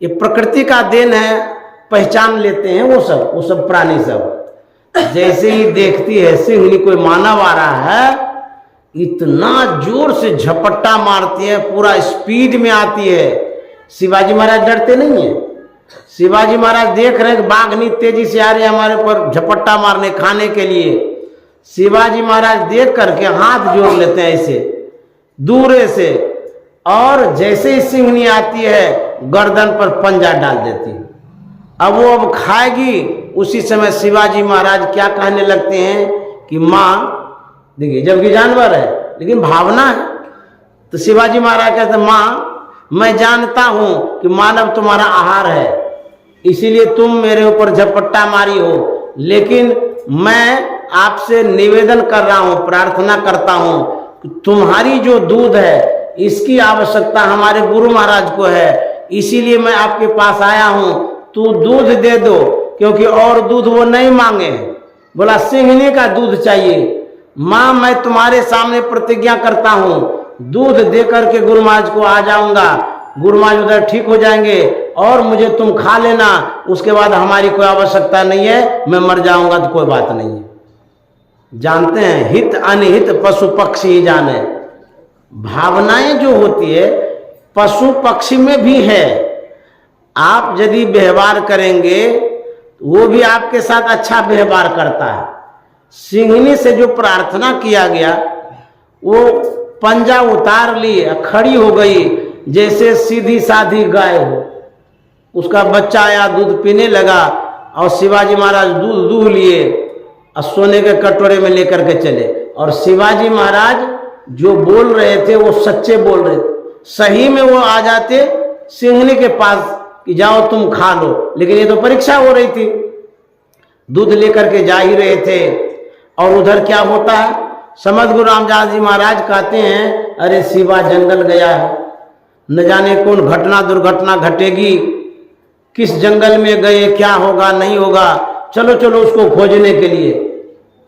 ये प्रकृति का देन है, पहचान लेते हैं वो सब प्राणी सब। जैसे ही देखती है सिंहनी कोई मानव आ रहा है, इतना जोर से झपट्टा मारती है, पूरा स्पीड में आती है। शिवाजी महाराज डरते नहीं है। शिवाजी महाराज देख रहे हैं बाघनी तेजी से आ रही है हमारे ऊपर झपट्टा मारने खाने के लिए। शिवाजी महाराज देख करके हाथ जोड़ लेते हैं ऐसे दूरे से, और जैसे ही सिंहनी आती है गर्दन पर पंजा डाल देती है। अब वो अब खाएगी। उसी समय शिवाजी महाराज क्या कहने लगते हैं कि माँ, देखिए जबकि जानवर है लेकिन भावना है। तो शिवाजी महाराज कहते हैं माँ मैं जानता हूं कि मानव तुम्हारा आहार है, इसीलिए तुम मेरे ऊपर झपट्टा मारी हो, लेकिन मैं आपसे निवेदन कर रहा हूं, प्रार्थना करता हूं कि तुम्हारी जो दूध है इसकी आवश्यकता हमारे गुरु महाराज को है, इसीलिए मैं आपके पास आया हूं, तू दूध दे दो, क्योंकि और दूध वो नहीं मांगे। बोला सिंघनी का दूध चाहिए। मां मैं तुम्हारे सामने प्रतिज्ञा करता हूं, दूध दे करके गुरु महाराज को आ जाऊंगा, गुरु महाराज उधर ठीक हो जाएंगे और मुझे तुम खा लेना, उसके बाद हमारी कोई आवश्यकता नहीं है, मैं मर जाऊंगा तो कोई बात नहीं है। जानते हैं हित अनहित पशु पक्षी ही जाने। भावनाएं जो होती है पशु पक्षी में भी है। आप यदि व्यवहार करेंगे वो भी आपके साथ अच्छा व्यवहार करता है। सिंघनी से जो प्रार्थना किया गया वो पंजा उतार ली, खड़ी हो गई जैसे सीधी साधी गाय हो। उसका बच्चा आया, दूध पीने लगा और शिवाजी महाराज दूध दूह लिए और सोने के कटोरे में लेकर के चले। और शिवाजी महाराज जो बोल रहे थे वो सच्चे बोल रहे थे। सही में वो आ जाते सिंघनी के पास कि जाओ तुम खा लो, लेकिन ये तो परीक्षा हो रही थी। दूध लेकर के जा ही रहे थे और उधर क्या होता है, समझ गुरु रामदास जी महाराज कहते हैं अरे शिवा जंगल गया है, न जाने कौन घटना दुर्घटना घटेगी, किस जंगल में गए, क्या होगा नहीं होगा, चलो चलो उसको खोजने के लिए।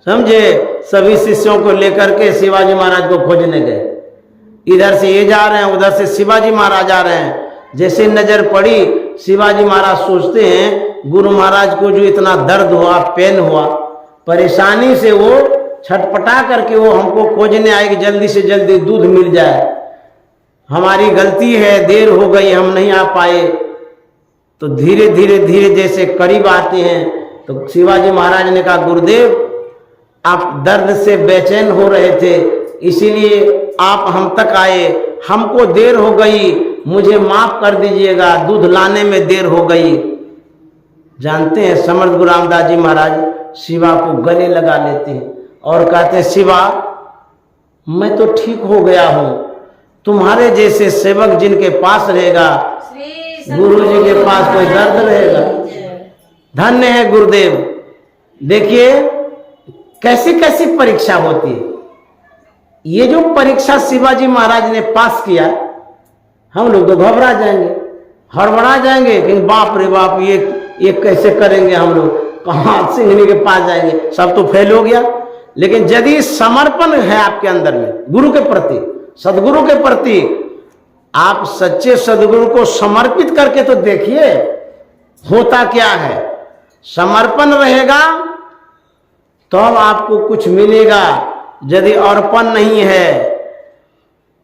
समझे, सभी शिष्यों को लेकर के शिवाजी महाराज को खोजने गए। इधर से ये जा रहे हैं, उधर से शिवाजी महाराज आ रहे हैं। जैसे नजर पड़ी, शिवाजी महाराज सोचते हैं गुरु महाराज को जो इतना दर्द हुआ, पेन हुआ, परेशानी से वो छटपटा करके वो हमको खोजने आए कि जल्दी से जल्दी दूध मिल जाए, हमारी गलती है, देर हो गई, हम नहीं आ पाए। तो धीरे धीरे धीरे जैसे करीब आते हैं तो शिवाजी महाराज ने कहा गुरुदेव आप दर्द से बेचैन हो रहे थे, इसीलिए आप हम तक आए, हमको देर हो गई, मुझे माफ कर दीजिएगा, दूध लाने में देर हो गई। जानते हैं समर्थ गुरु रामदास जी महाराज शिवा को गले लगा लेते हैं और कहते हैं शिवा मैं तो ठीक हो गया हूं, तुम्हारे जैसे सेवक जिनके पास रहेगा गुरु जी के पास कोई दर्द रहेगा। धन्य है गुरुदेव। देखिए कैसी कैसी परीक्षा होती है। ये जो परीक्षा शिवाजी महाराज ने पास किया, हम लोग तो घबरा जाएंगे, हड़बड़ा जाएंगे कि बाप रे बाप ये कैसे करेंगे, हम लोग कहाँ सिंघनी के पास जाएंगे, सब तो फेल हो गया। लेकिन यदि समर्पण है आपके अंदर में गुरु के प्रति, सदगुरु के प्रति, आप सच्चे सदगुरु को समर्पित करके तो देखिए होता क्या है। समर्पण रहेगा तो आपको कुछ मिलेगा, यदि अर्पण नहीं है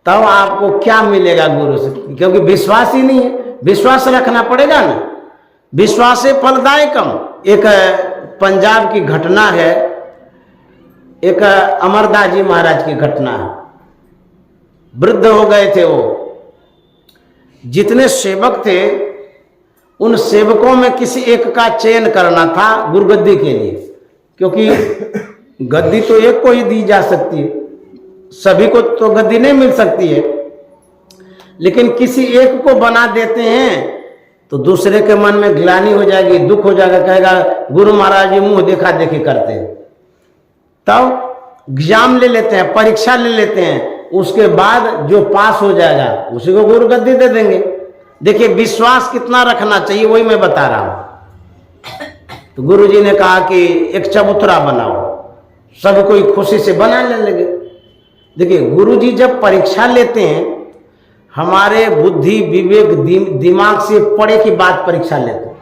तब आपको क्या मिलेगा गुरु से, क्योंकि विश्वास ही नहीं है। विश्वास रखना पड़ेगा ना, विश्वास फलदायकम। एक पंजाब की घटना है, एक अमरदास जी महाराज की घटना है। वृद्ध हो गए थे वो, जितने सेवक थे उन सेवकों में किसी एक का चयन करना था गुरुगद्दी के लिए, क्योंकि गद्दी तो एक को ही दी जा सकती है, सभी को तो गद्दी नहीं मिल सकती है। लेकिन किसी एक को बना देते हैं तो दूसरे के मन में ग्लानि हो जाएगी, दुख हो जाएगा, कहेगा गुरु महाराज जी मुंह देखा देखी करते हैं। तब एग्जाम ले लेते हैं, परीक्षा ले लेते हैं, उसके बाद जो पास हो जाएगा उसी को गुरु गद्दी दे देंगे। देखिए विश्वास कितना रखना चाहिए, वही मैं बता रहा हूं। तो गुरु जी ने कहा कि एक चबूतरा बनाओ, सब कोई खुशी से बनाने लगे। देखिए गुरु जी जब परीक्षा लेते हैं, हमारे बुद्धि विवेक दिमाग से परे की बात परीक्षा लेते हैं।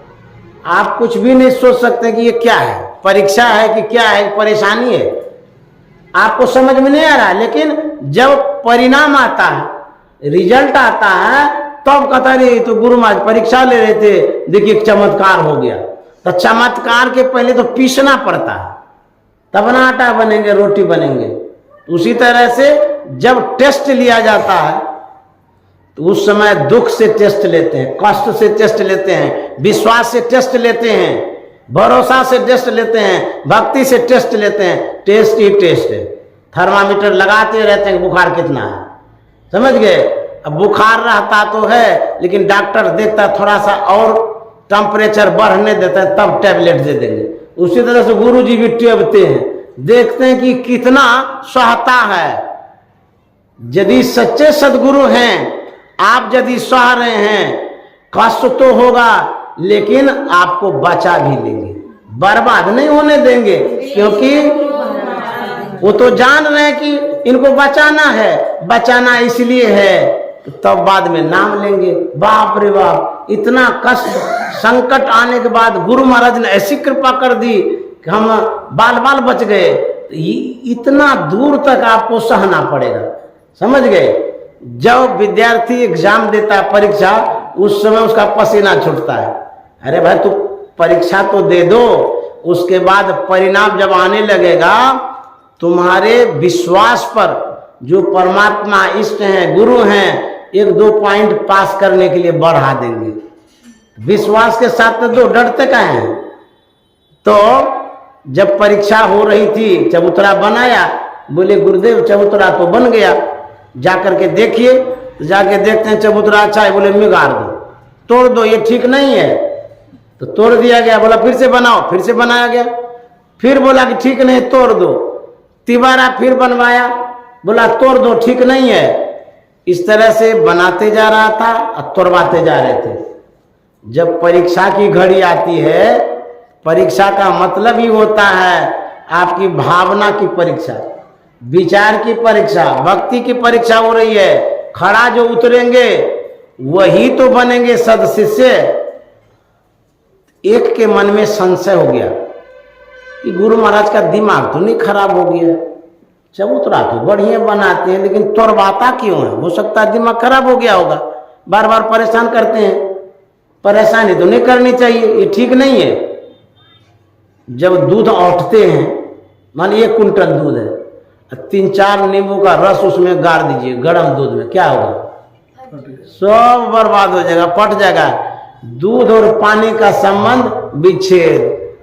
आप कुछ भी नहीं सोच सकते कि ये क्या है, परीक्षा है कि क्या है, परेशानी है, आपको समझ में नहीं आ रहा। लेकिन जब परिणाम आता है, रिजल्ट आता है, तब कहता नहीं तो गुरु महाराज परीक्षा ले रहे थे, देखिए चमत्कार हो गया। तो चमत्कार के पहले तो पीसना पड़ता है, तब ना आटा बनेंगे, रोटी बनेंगे। उसी तरह से जब टेस्ट लिया जाता है तो उस समय दुख से टेस्ट लेते हैं, कष्ट से टेस्ट लेते हैं, विश्वास से टेस्ट लेते हैं, भरोसा से टेस्ट लेते हैं, भक्ति से टेस्ट लेते हैं। टेस्ट ही टेस्ट है। थर्मामीटर लगाते रहते हैं बुखार कितना है, समझ गए। अब बुखार रहता तो है, लेकिन डॉक्टर देखता थोड़ा सा और टेम्परेचर बढ़ने देता है, तब टैबलेट दे देंगे। उसी तरह से गुरु जी भी टेबते हैं, देखते हैं कि कितना सहता है। यदि सच्चे सदगुरु हैं, आप यदि सह रहे हैं, कष्ट तो होगा लेकिन आपको बचा भी लेंगे, बर्बाद नहीं होने देंगे, क्योंकि वो तो जान रहे हैं कि इनको बचाना है, बचाना इसलिए है, तो तब बाद में नाम लेंगे। बाप रे बाप, इतना कष्ट संकट आने के बाद गुरु महाराज ने ऐसी कृपा कर दी कि हम बाल बाल बच गए। तो इतना दूर तक आपको सहना पड़ेगा, समझ गए। जब विद्यार्थी एग्जाम देता है, परीक्षा, उस समय उसका पसीना छूटता है। अरे भाई तू परीक्षा तो दे दो, उसके बाद परिणाम जब आने लगेगा तुम्हारे विश्वास पर, जो परमात्मा इष्ट हैं, गुरु हैं, 1-2 पॉइंट पास करने के लिए बढ़ा देंगे। विश्वास के साथ तो दो, डरते का है। तो जब परीक्षा हो रही थी, चबूतरा बनाया, बोले गुरुदेव चबूतरा तो बन गया, जाकर के देखिए। जाके देखते हैं चबूतरा अच्छा है, बोले मिगाड़ दो, तोड़ दो, ये ठीक नहीं है। तो तोड़ दिया गया, बोला फिर से बनाओ, फिर से बनाया गया। फिर बोला कि ठीक नहीं, तोड़ दो। तिबारा फिर बनवाया, बोला तोड़ दो, ठीक नहीं है। इस तरह से बनाते जा रहा था और तोड़वाते जा रहे थे। जब परीक्षा की घड़ी आती है, परीक्षा का मतलब ही होता है आपकी भावना की परीक्षा, विचार की परीक्षा, भक्ति की परीक्षा हो रही है। खड़ा जो उतरेंगे वही तो बनेंगे सदशिष्य। एक के मन में संशय हो गया कि गुरु महाराज का दिमाग तो नहीं खराब हो गया, चबूतरा तो बढ़िया बनाते हैं, लेकिन तोड़वाता क्यों है? हो सकता है दिमाग खराब हो गया होगा, बार बार परेशान करते हैं। परेशानी तो नहीं करनी चाहिए, ये ठीक नहीं है। जब दूध औंठते हैं, मान 1 कुंटल दूध है, 3-4 नींबू का रस उसमें गाड़ दीजिए गर्म दूध में, क्या होगा? सब बर्बाद हो जाएगा, फट जाएगा। दूध और पानी का संबंध विच्छेद,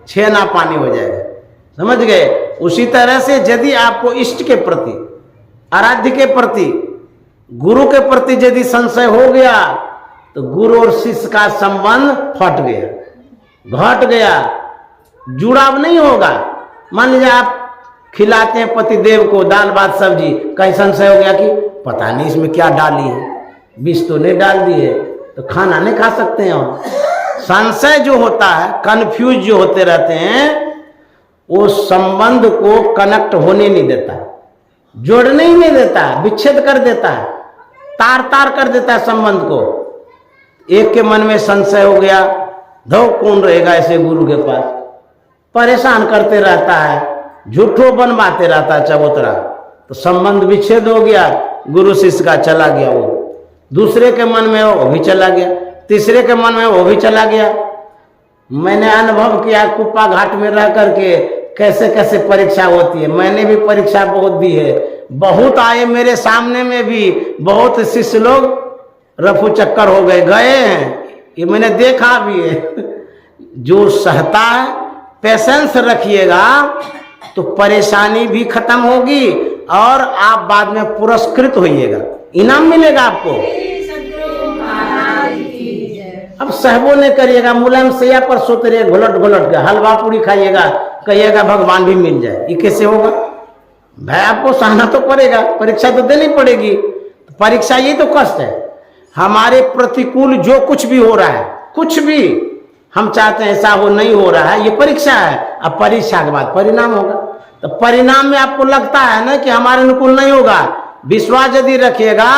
छेना पानी हो जाएगा, समझ गए। उसी तरह से यदि आपको इष्ट के प्रति, आराध्य के प्रति, गुरु के प्रति यदि संशय हो गया, तो गुरु और शिष्य का संबंध फट गया, घट गया, जुड़ाव नहीं होगा। मान लीजिए आप खिलाते हैं पतिदेव को दाल भात सब्जी, कहीं संशय हो गया कि पता नहीं इसमें क्या डाली है, विष तो नहीं डाल दी है, तो खाना नहीं खा सकते हैं हम। संशय जो होता है, कंफ्यूज जो होते रहते हैं, वो संबंध को कनेक्ट होने नहीं देता, जोड़ने ही नहीं देता, विच्छेद कर देता है, तार तार कर देता है संबंध को। एक के मन में संशय हो गया, धो कौन रहेगा ऐसे गुरु के पास, परेशान करते रहता है, झूठो बनवाते रहता है चबूतरा, तो संबंध विच्छेद हो गया, गुरु शिष्य का चला गया। वो दूसरे के मन में वो भी चला गया, तीसरे के मन में वो भी चला गया। मैंने अनुभव किया कुप्पा घाट में रह करके कैसे कैसे परीक्षा होती है। मैंने भी परीक्षा बहुत दी है, बहुत आए मेरे सामने में भी, बहुत शिष्य लोग रफू चक्कर हो गए हैं, ये मैंने देखा भी है। जो सहता है, पेशेंस रखिएगा तो परेशानी भी खत्म होगी और आप बाद में पुरस्कृत होइएगा, इनाम मिलेगा आपको। अब सहबो नहीं करिएगा, मुलायम सैया पर सोते रहिए, घोलट घोलट के हलवा पूरी खाइएगा, कहिएगा भगवान भी मिल जाए, ये कैसे होगा भाई? आपको सहना तो पड़ेगा, परीक्षा तो देनी पड़ेगी। परीक्षा ये तो कष्ट है, हमारे प्रतिकूल जो कुछ भी हो रहा है, कुछ भी हम चाहते हैं ऐसा हो, नहीं हो रहा है, ये परीक्षा है। अब परीक्षा के बाद परिणाम होगा, तो परिणाम में आपको लगता है ना कि हमारे अनुकूल नहीं होगा, विश्वास यदि रखिएगा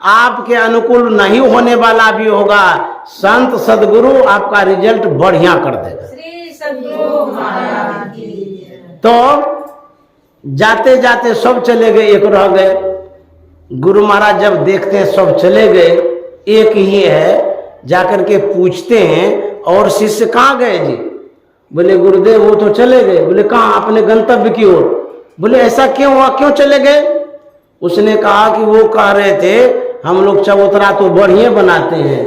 आपके अनुकूल नहीं होने वाला भी होगा। संत सदगुरु आपका रिजल्ट बढ़िया कर देगा। श्री सद्गुरु महाराज की। तो जाते जाते सब चले गए, एक रह गए। गुरु महाराज जब देखते हैं सब चले गए, एक ही है, जाकर के पूछते हैं और शिष्य कहाँ गए जी? बोले गुरुदेव वो तो चले गए। बोले कहाँ? अपने गंतव्य की ओर। बोले ऐसा क्यों हुआ, क्यों चले गए? उसने कहा कि वो कह रहे थे हम लोग चबूतरा तो बढ़िया बनाते हैं,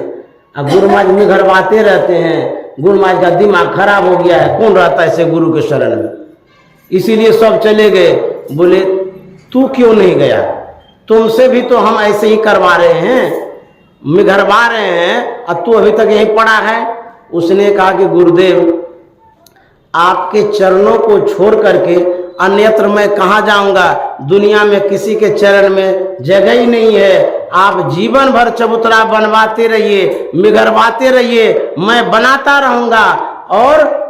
अब गुरु महाराज निगरवाते रहते हैं, गुरु महाराज का दिमाग खराब हो गया है, कौन रहता है ऐसे गुरु के शरण में, इसीलिए सब चले गए। बोले तू क्यों नहीं गया? तुमसे भी तो हम ऐसे ही करवा रहे हैं, निगरवा रहे हैं, और तू अभी तक यहीं पड़ा है। उसने कहा कि गुरुदेव आपके चरणों को छोड़ करके अन्यत्र मैं कहाँ जाऊंगा, दुनिया में किसी के चरण में जगह ही नहीं है। आप जीवन भर चबूतरा बनवाते रहिए, मिगरवाते रहिए, मैं बनाता रहूंगा। और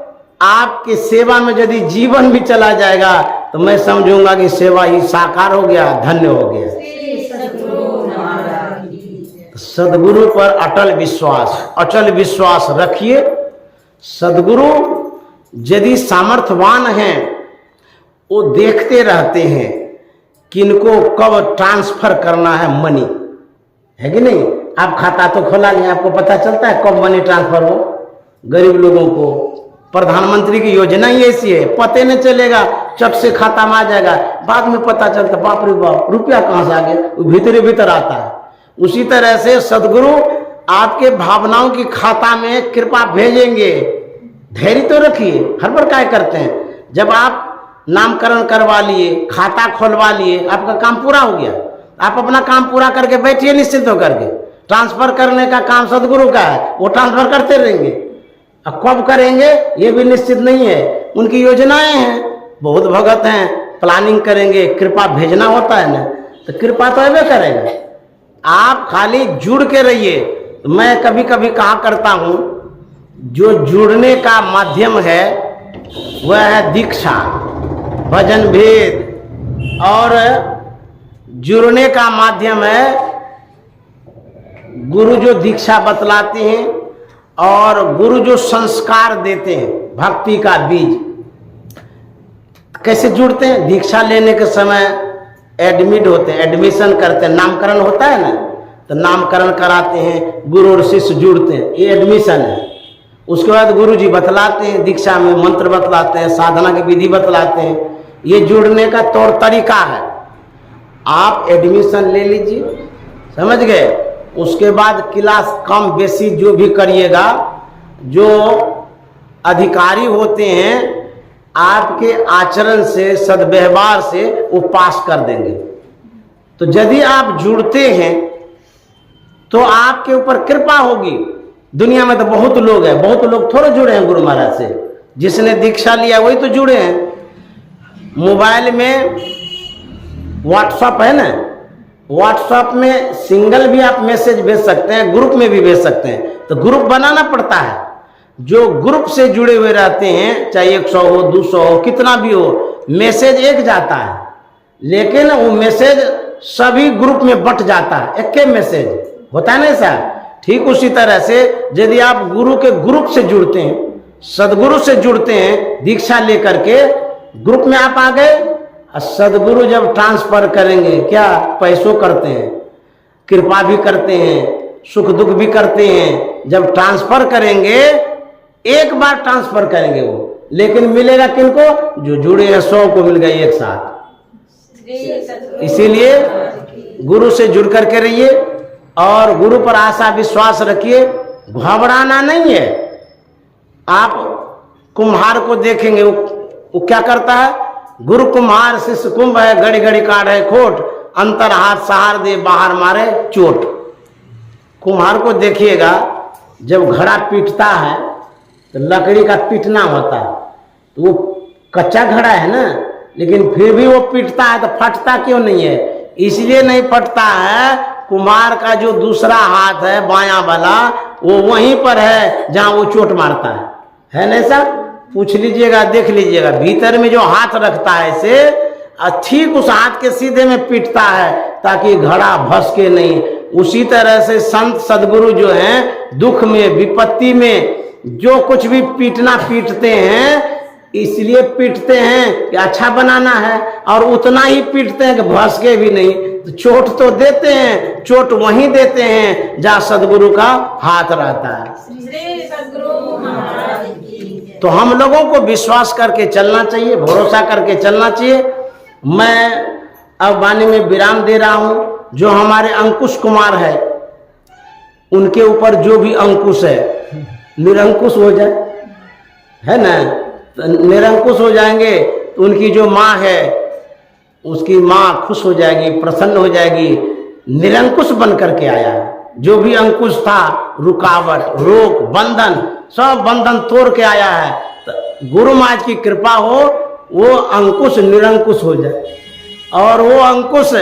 आपकी सेवा में यदि जीवन भी चला जाएगा तो मैं समझूंगा कि सेवा ही साकार हो गया, धन्य हो गया। सदगुरु पर अटल विश्वास रखिए। सदगुरु यदि सामर्थ्यवान हैं, वो देखते रहते हैं किनको कब ट्रांसफर करना है मनी, है कि नहीं। आप खाता तो खोला नहीं, आपको पता चलता है कब मनी ट्रांसफर हो। गरीब लोगों को प्रधानमंत्री की योजना ही ऐसी है, पते नहीं चलेगा, चट से खाता में आ जाएगा, बाद में पता चलता बाप रे बाप रुपया कहाँ से आ गया, वो भीतर आता है। उसी तरह से सदगुरु आपके भावनाओं की खाता में कृपा भेजेंगे। धैर्य तो रखिए, हर बार क्या करते हैं, जब आप नामकरण करवा लिए, खाता खोलवा लिए, आपका काम पूरा हो गया, आप अपना काम पूरा करके बैठिए निश्चिंत होकर के। ट्रांसफर करने का काम सदगुरु का है, वो ट्रांसफर करते रहेंगे। अब कब करेंगे ये भी निश्चित नहीं है, उनकी योजनाएं हैं। बहुत भगत हैं, प्लानिंग करेंगे, कृपा भेजना होता है ना, तो कृपा तो ऐसे करेगा। आप खाली जुड़ के रहिए। मैं कभी कभी कहा करता हूं, जो जुड़ने का माध्यम है वह है दीक्षा, भजन भेद, और जुड़ने का माध्यम है गुरु जो दीक्षा बतलाते हैं और गुरु जो संस्कार देते हैं, भक्ति का बीज। कैसे जुड़ते हैं, दीक्षा लेने के समय एडमिट होते हैं, एडमिशन करते हैं, नामकरण होता है ना, तो नामकरण कराते हैं, गुरु और शिष्य जुड़ते हैं, ये एडमिशन है। उसके बाद गुरु जी बतलाते हैं, दीक्षा में मंत्र बतलाते हैं, साधना की विधि बतलाते हैं। ये जुड़ने का तौर तरीका है। आप एडमिशन ले लीजिए, समझ गए। उसके बाद क्लास कम बेसी जो भी करिएगा, जो अधिकारी होते हैं आपके आचरण से, सद्व्यवहार से वो पास कर देंगे। तो यदि आप जुड़ते हैं तो आपके ऊपर कृपा होगी। दुनिया में तो बहुत लोग हैं, बहुत लोग थोड़े जुड़े हैं गुरु महाराज से। जिसने दीक्षा लिया वही तो जुड़े हैं। मोबाइल में व्हाट्सएप है ना, व्हाट्सएप में सिंगल भी आप मैसेज भेज सकते हैं, ग्रुप में भी भेज सकते हैं। तो ग्रुप बनाना पड़ता है। जो ग्रुप से जुड़े हुए रहते हैं, चाहे 100 हो, 200 हो, कितना भी हो, मैसेज एक जाता है, लेकिन वो मैसेज सभी ग्रुप में बंट जाता है। एक के मैसेज होता है ना ऐसा। ठीक उसी तरह से यदि आप गुरु के ग्रुप से जुड़ते हैं, सदगुरु से जुड़ते हैं, दीक्षा लेकर के ग्रुप में आप आ गए, और सदगुरु जब ट्रांसफर करेंगे, क्या पैसों करते हैं, कृपा भी करते हैं, सुख दुख भी करते हैं। जब ट्रांसफर करेंगे, एक बार ट्रांसफर करेंगे वो, लेकिन मिलेगा किनको, जो जुड़े हैं 100 को मिल गई एक साथ। इसीलिए गुरु से जुड़ करके रहिए और गुरु पर आशा विश्वास रखिए। घबराना नहीं है। आप कुम्हार को देखेंगे, वो क्या करता है, गुरु कुम्हार शिष्य कुंभ है, घड़ी घड़ी काट है खोट, अंतर हाथ सहार दे बाहर मारे चोट। कुम्हार को देखिएगा, जब घड़ा पीटता है तो लकड़ी का पीटना होता है, तो वो कच्चा घड़ा है ना, लेकिन फिर भी वो पीटता है, तो फटता क्यों नहीं है? इसलिए नहीं फटता है, कुम्हार का जो दूसरा हाथ है बायां वाला, वो वहीं पर है जहां वो चोट मारता है ना। ऐसा पूछ लीजिएगा, देख लीजिएगा, भीतर में जो हाथ रखता है इसे, ठीक उस हाथ के सीधे में पीटता है ताकि घड़ा भसके नहीं। उसी तरह से संत सदगुरु जो हैं, दुख में विपत्ति में जो कुछ भी पीटना पीटते हैं, इसलिए पीटते हैं कि अच्छा बनाना है, और उतना ही पीटते हैं कि भसके भी नहीं। तो चोट तो देते हैं, चोट वहीं देते हैं जहाँ सदगुरु का हाथ रहता है। तो हम लोगों को विश्वास करके चलना चाहिए, भरोसा करके चलना चाहिए। मैं अब वाणी में विराम दे रहा हूं। जो हमारे अंकुश कुमार है, उनके ऊपर जो भी अंकुश है निरंकुश हो जाए, है ना, निरंकुश हो जाएंगे तो उनकी जो माँ है, उसकी माँ खुश हो जाएगी, प्रसन्न हो जाएगी। निरंकुश बन करके आया है। जो भी अंकुश था, रुकावट, रोक, बंधन, सब बंधन तोड़ के आया है। तो गुरु महाराज की कृपा हो वो अंकुश निरंकुश हो जाए, और वो अंकुश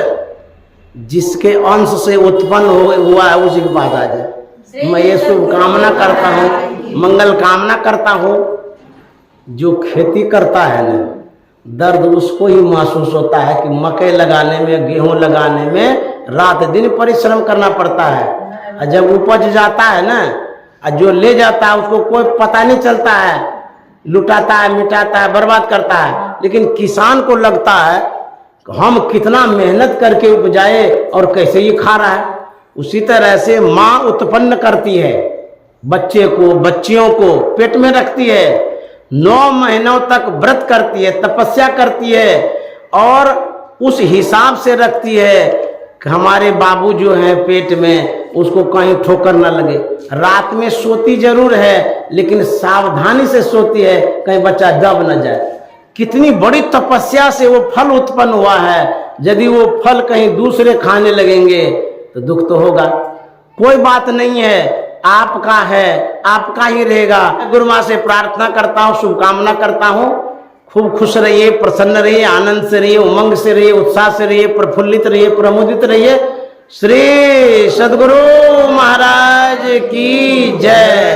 जिसके अंश से उत्पन्न हुआ है उसी के पास आ जाए। मैं ये शुभकामना करता हूँ, मंगल कामना करता हूँ। जो खेती करता है ना, दर्द उसको ही महसूस होता है कि मकई लगाने में, गेहूं लगाने में रात दिन परिश्रम करना पड़ता है, और जब उपज जाता है ना, और जो ले जाता है उसको कोई पता नहीं चलता है, लुटाता है, मिटाता है, बर्बाद करता है। लेकिन किसान को लगता है हम कितना मेहनत करके उपजाए और कैसे ये खा रहा है। उसी तरह से माँ उत्पन्न करती है बच्चे को, बच्चियों को पेट में रखती है, 9 महीनों तक व्रत करती है, तपस्या करती है, और उस हिसाब से रखती है कि हमारे बाबू जो हैं पेट में, उसको कहीं ठोकर न लगे। रात में सोती जरूर है, लेकिन सावधानी से सोती है, कहीं बच्चा दब न जाए। कितनी बड़ी तपस्या से वो फल उत्पन्न हुआ है। यदि वो फल कहीं दूसरे खाने लगेंगे तो दुख तो होगा। कोई बात नहीं है, आपका है, आपका ही रहेगा। गुरु माँ से प्रार्थना करता हूँ, शुभकामना करता हूँ, खूब खुश रहिए, प्रसन्न रहिए, आनंद से रहिए, उमंग से रहिए, उत्साह से रहिए, प्रफुल्लित रहिए, प्रमुदित रहिए। श्री सद्गुरु महाराज की जय।